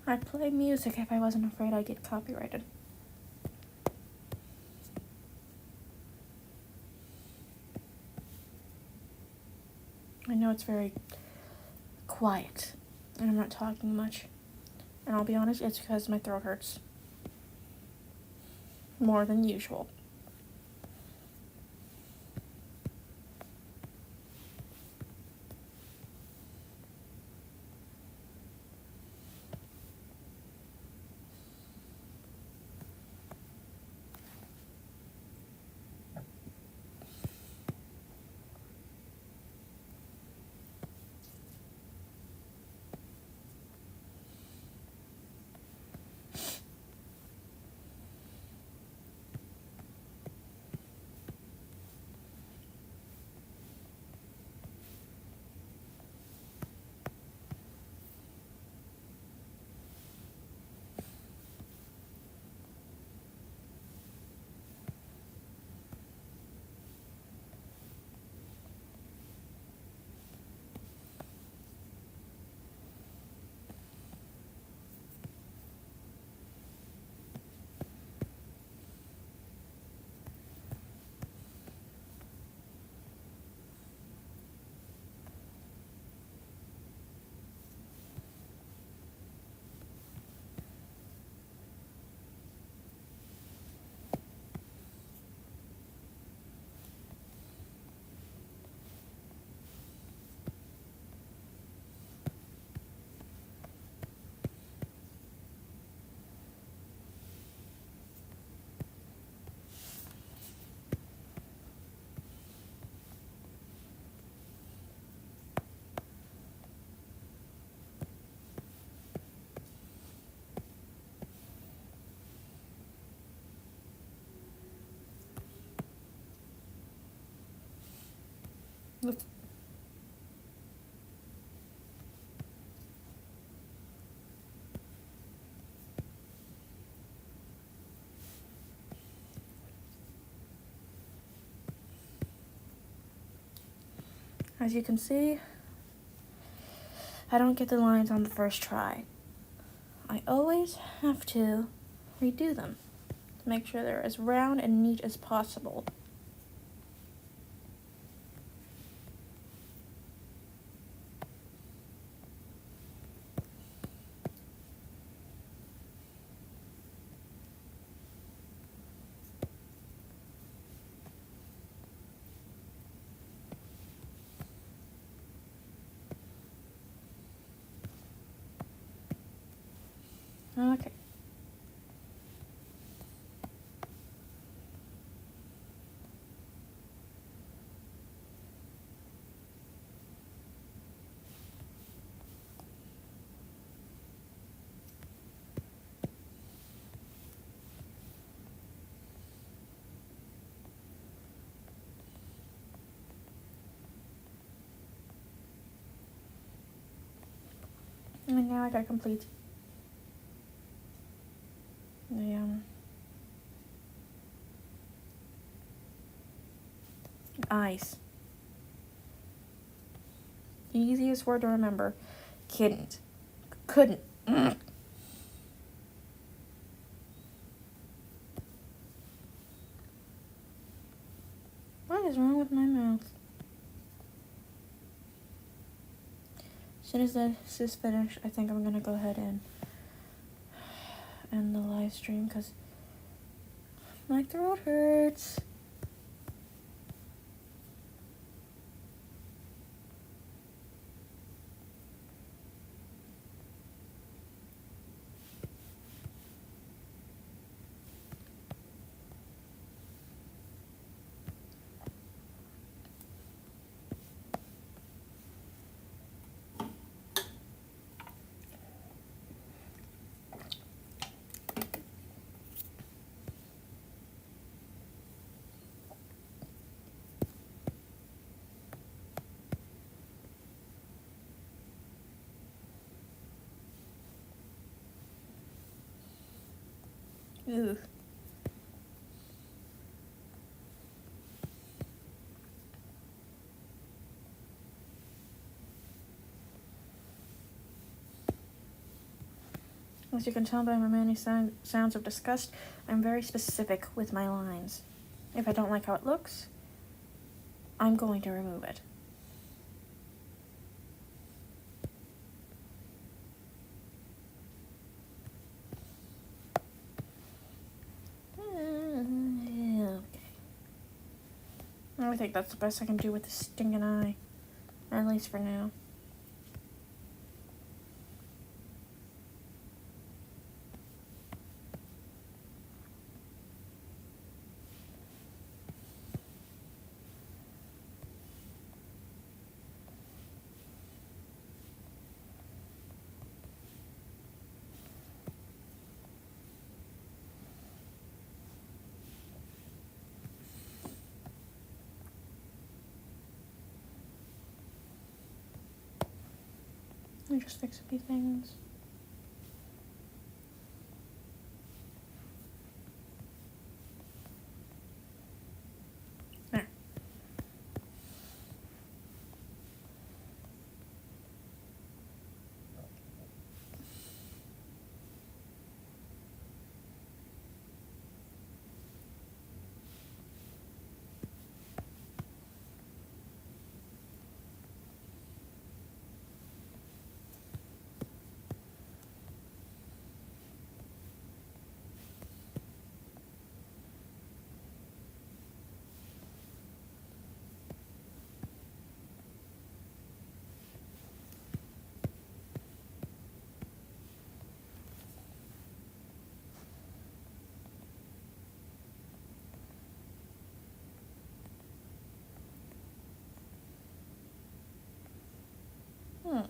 I'd play music if I wasn't afraid I'd get copyrighted. I know it's very quiet, and I'm not talking much. And I'll be honest, it's because my throat hurts. More than usual. As you can see, I don't get the lines on the first try. I always have to redo them to make sure they're as round and neat as possible. Okay. And now I gotta complete the eyes. Easiest word to remember. Couldn't. Couldn't. What is wrong with my mouth? As soon as this is finished, I think I'm gonna go ahead and end the live stream because my throat hurts. Ugh. As you can tell by my many sounds of disgust, I'm very specific with my lines. If I don't like how it looks, I'm going to remove it. Okay. I think that's the best I can do with this stinking eye. At least for now. Let me just fix a few things. There. Hmm.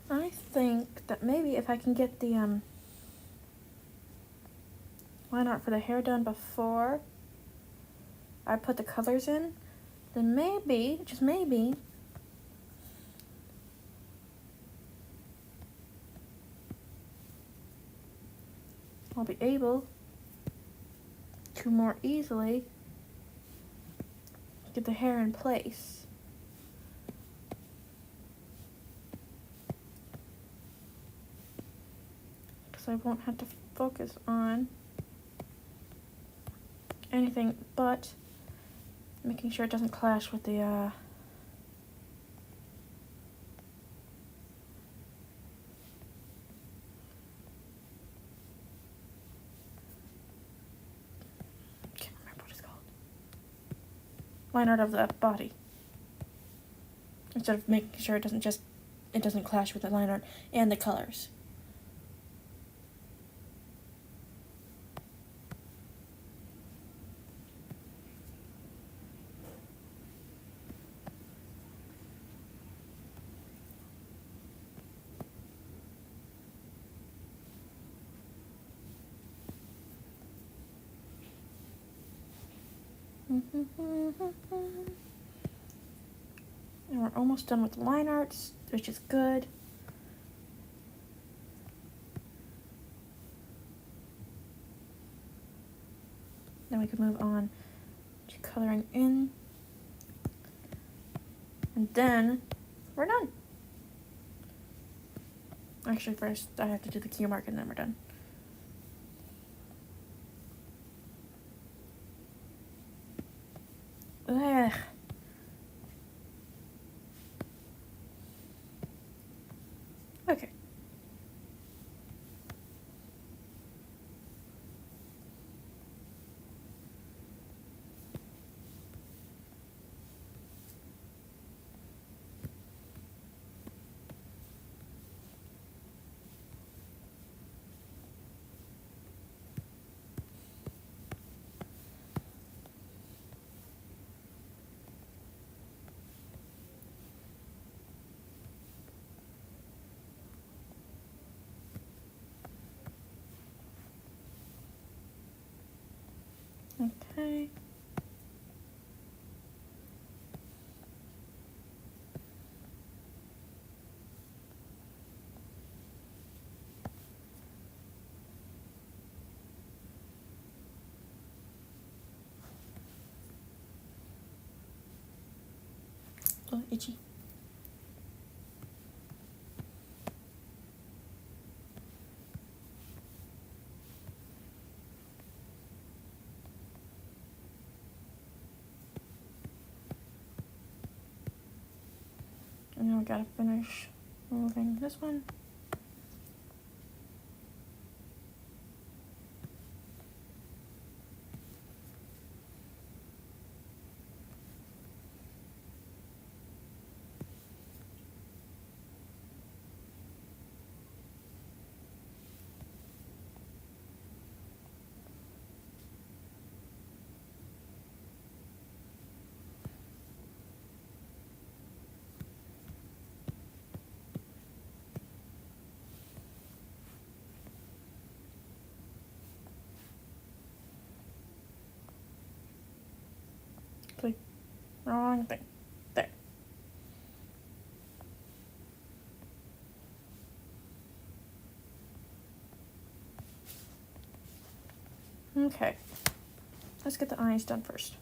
I think that maybe if I can get the line art for the hair done before I put the colors in, then maybe, just maybe, I'll be able to more easily get the hair in place. Because I won't have to focus on anything but making sure it doesn't clash with the can't remember what it's called. Line art of the body. Instead of making sure it doesn't clash with the line art and the colors. And we're almost done with the line arts, which is good. Then we can move on to coloring in. And then we're done. Actually, first I have to do the cue mark and then we're done. Ugh. Okay. Okay. Oh, itchy. And now I gotta finish moving this one. Click. Wrong thing. There. Okay. Let's get the eyes done first.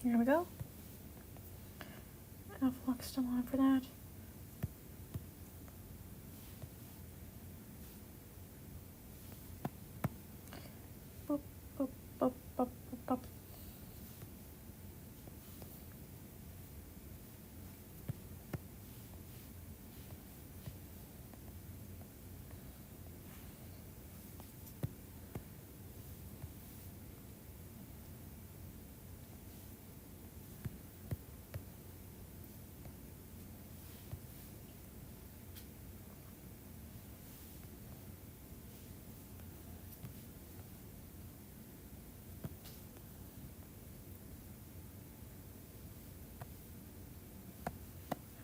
Here we go. Elf lock's still on for that. Boop, boop, boop, boop, boop, boop.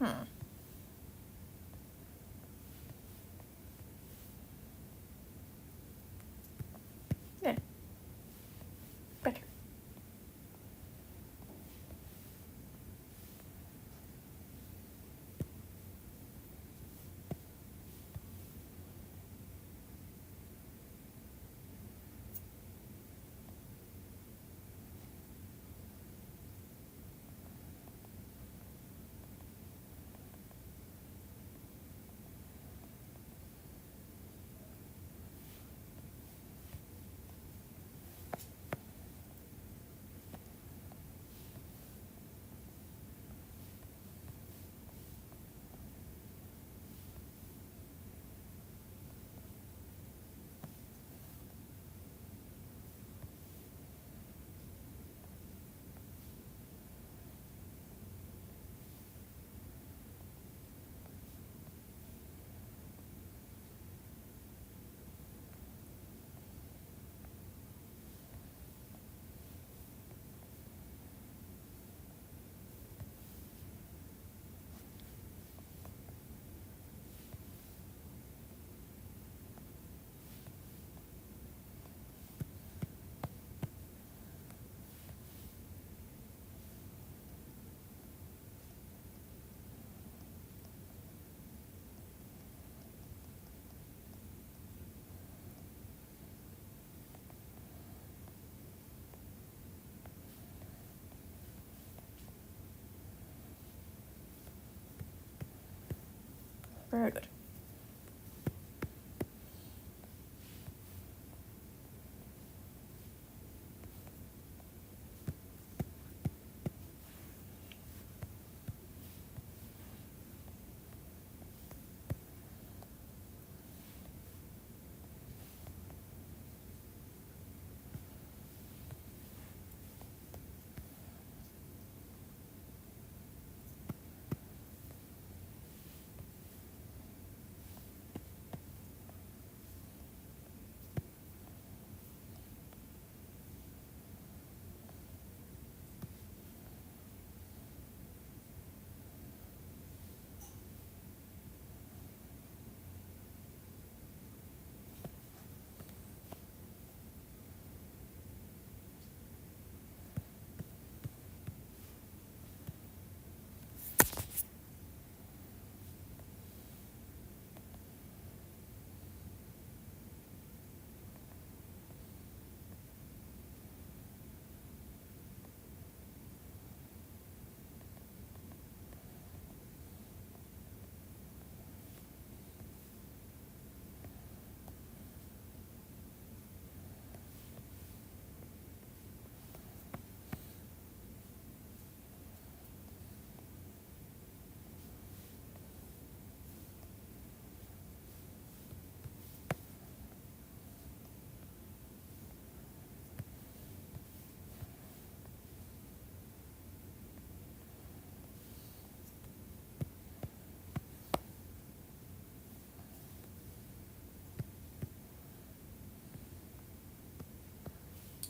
Hmm. Yeah. Better. Very good.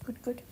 Good, good.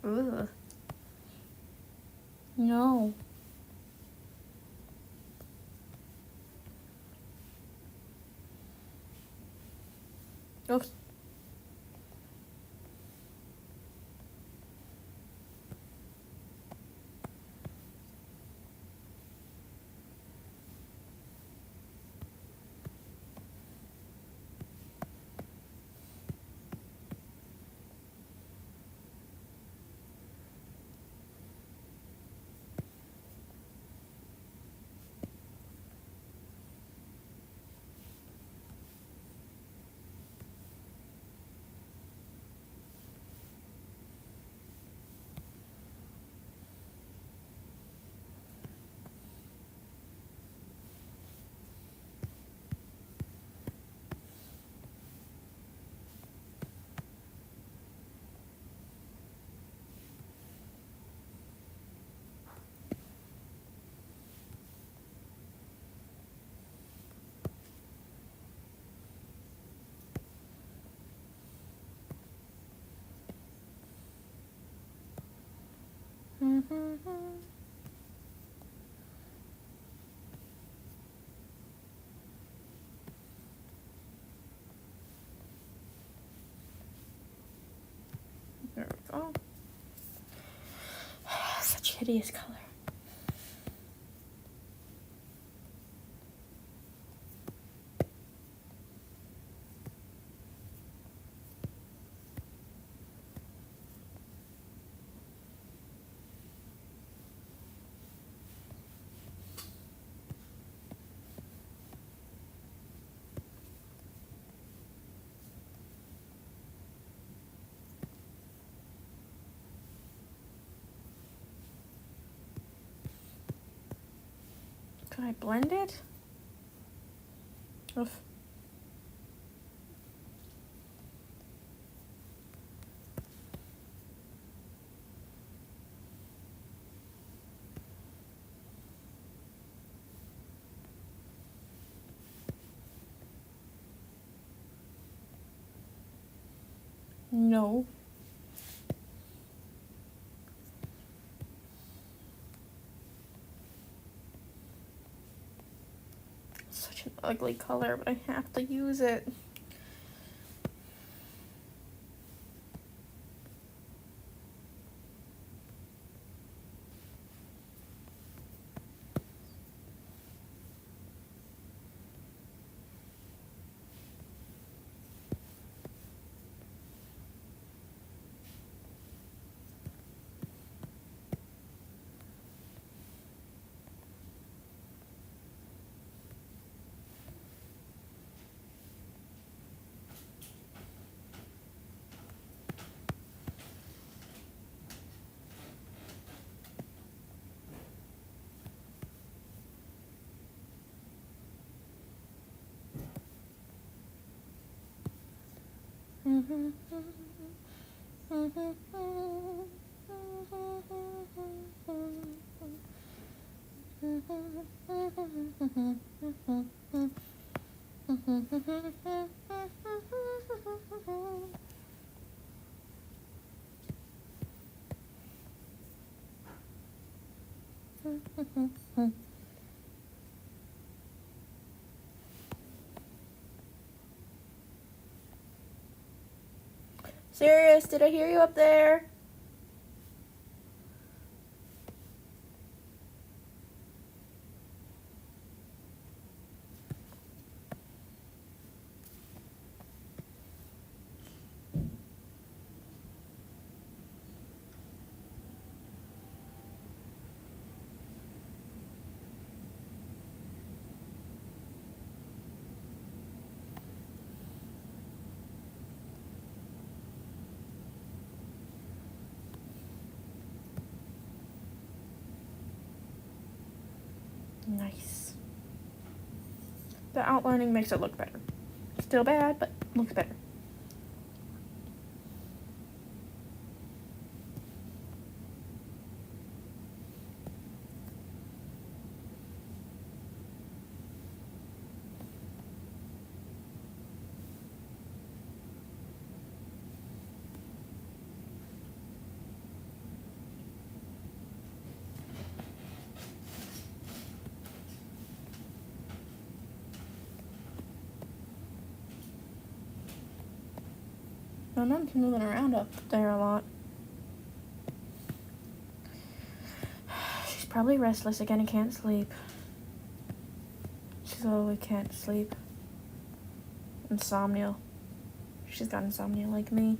Ugh. No. Oops. There we go. Such a hideous color. Should I blend it? Oof. No. Such an ugly color, but I have to use it. Sirius, did I hear you up there? Nice. The outlining makes it look better. Still bad, but looks better. My mom's moving around up there a lot. She's probably restless again and can't sleep. She's always can't sleep. Insomnia. She's got insomnia like me.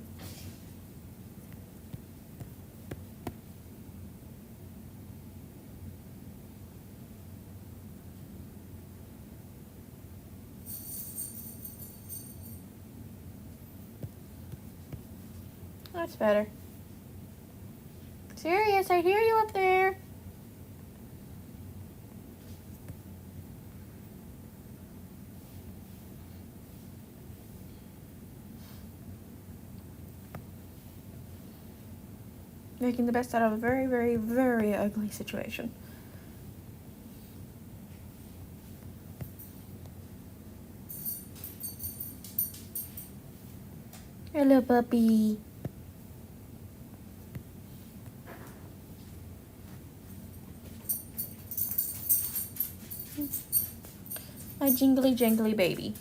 That's better. Sirius, I hear you up there. Making the best out of a very, very, very ugly situation. Hello, puppy. My jingly jangly baby.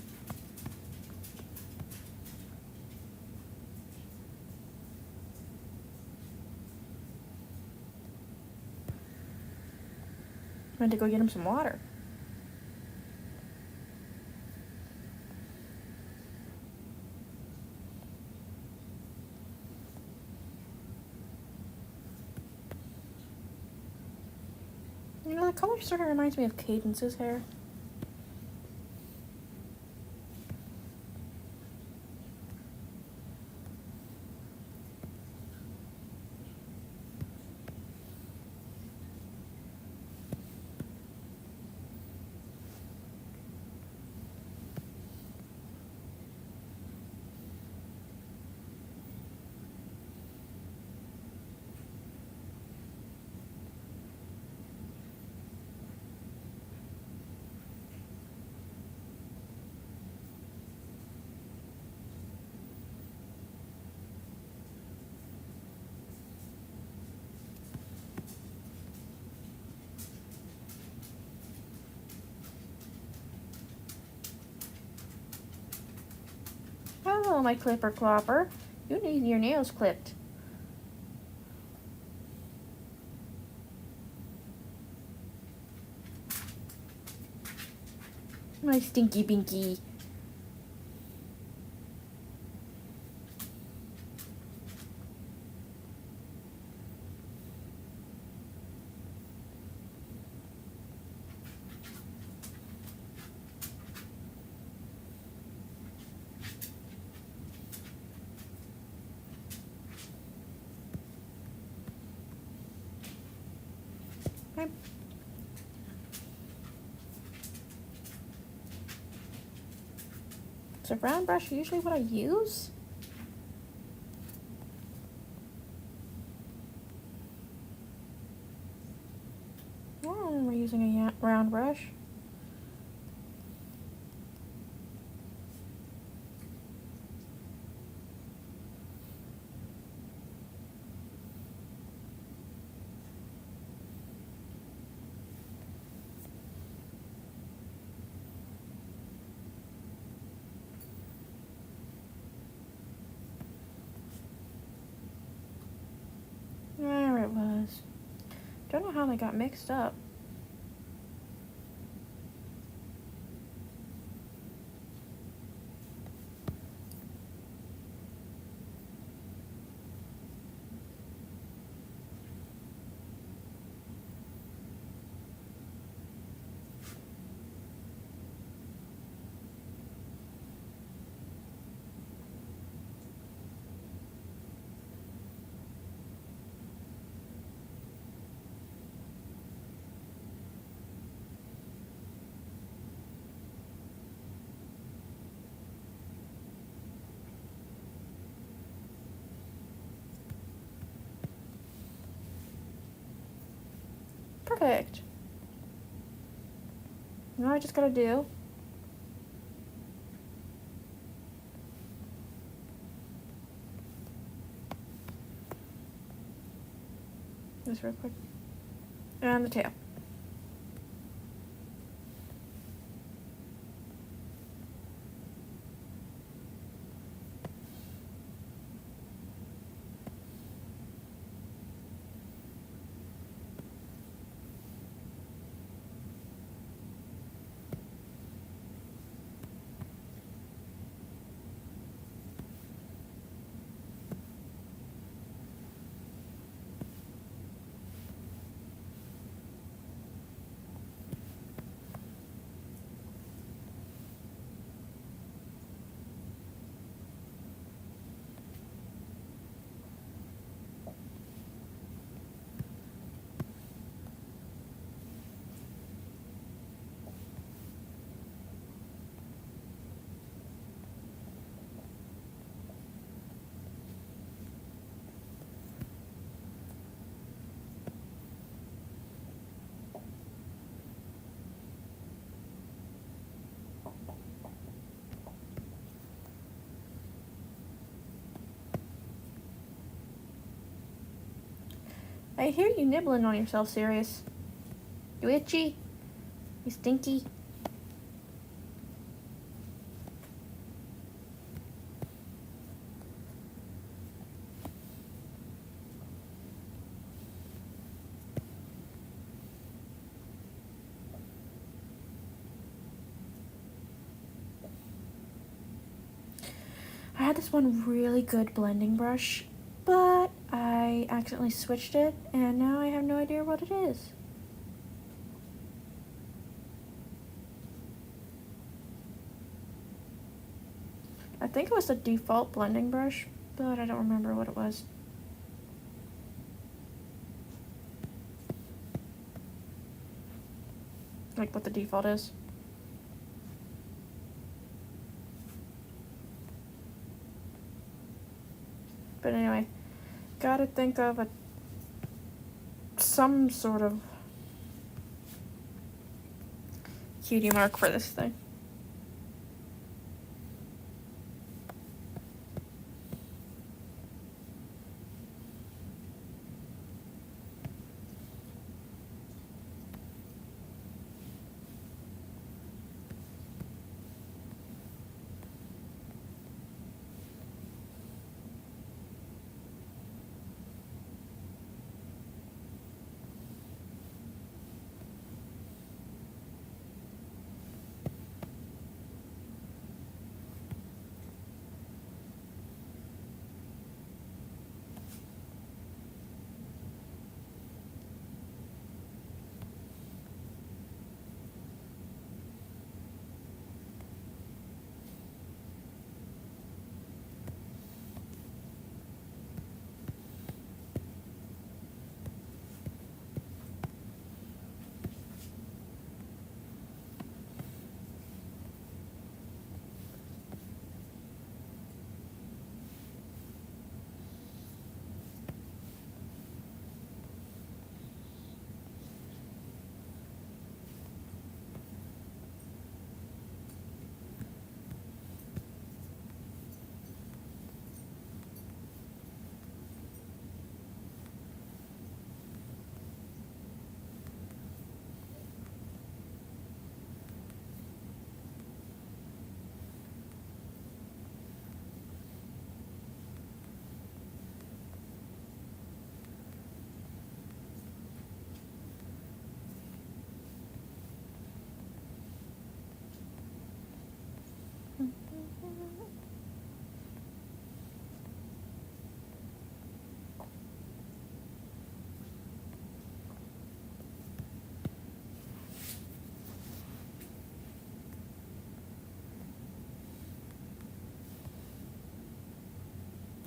I had to go get him some water. You know, the color sort of reminds me of Cadence's hair. Hello, my clipper clopper. You need your nails clipped. My stinky binky. Okay. Is a round brush usually what I use? I don't remember using a round brush. There it was. Don't know how they got mixed up. Perfect. Now I just gotta do this real quick. And the tail. I hear you nibbling on yourself, Sirius. You itchy? You stinky? I had this one really good blending brush, but I accidentally switched it, and now I have no idea what it is. I think it was the default blending brush, but I don't remember what it was. Like what the default is. But anyway, gotta think of some sort of cutie mark for this thing.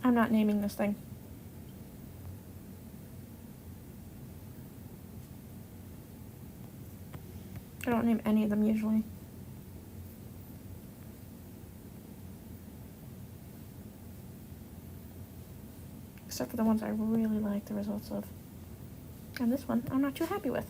I'm not naming this thing. I don't name any of them usually. Except for the ones I really like the results of. And this one, I'm not too happy with.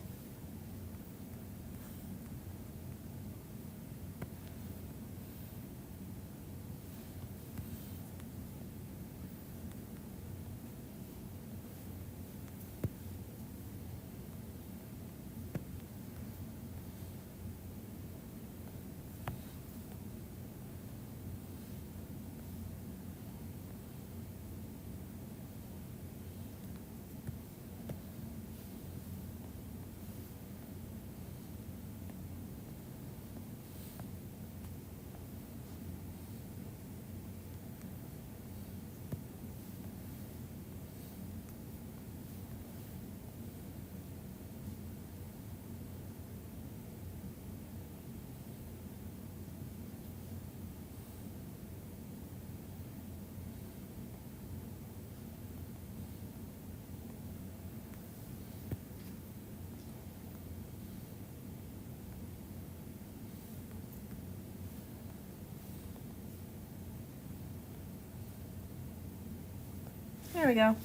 There we go.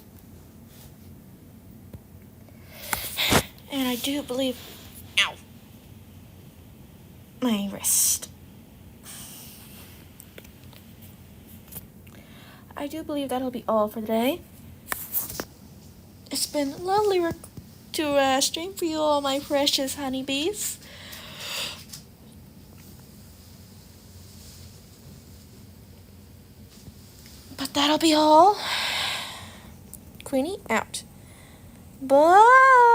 And I do believe, ow, my wrist. I do believe that'll be all for today. It's been lovely to stream for you all, my precious honeybees. But that'll be all. Queenie out. Bye.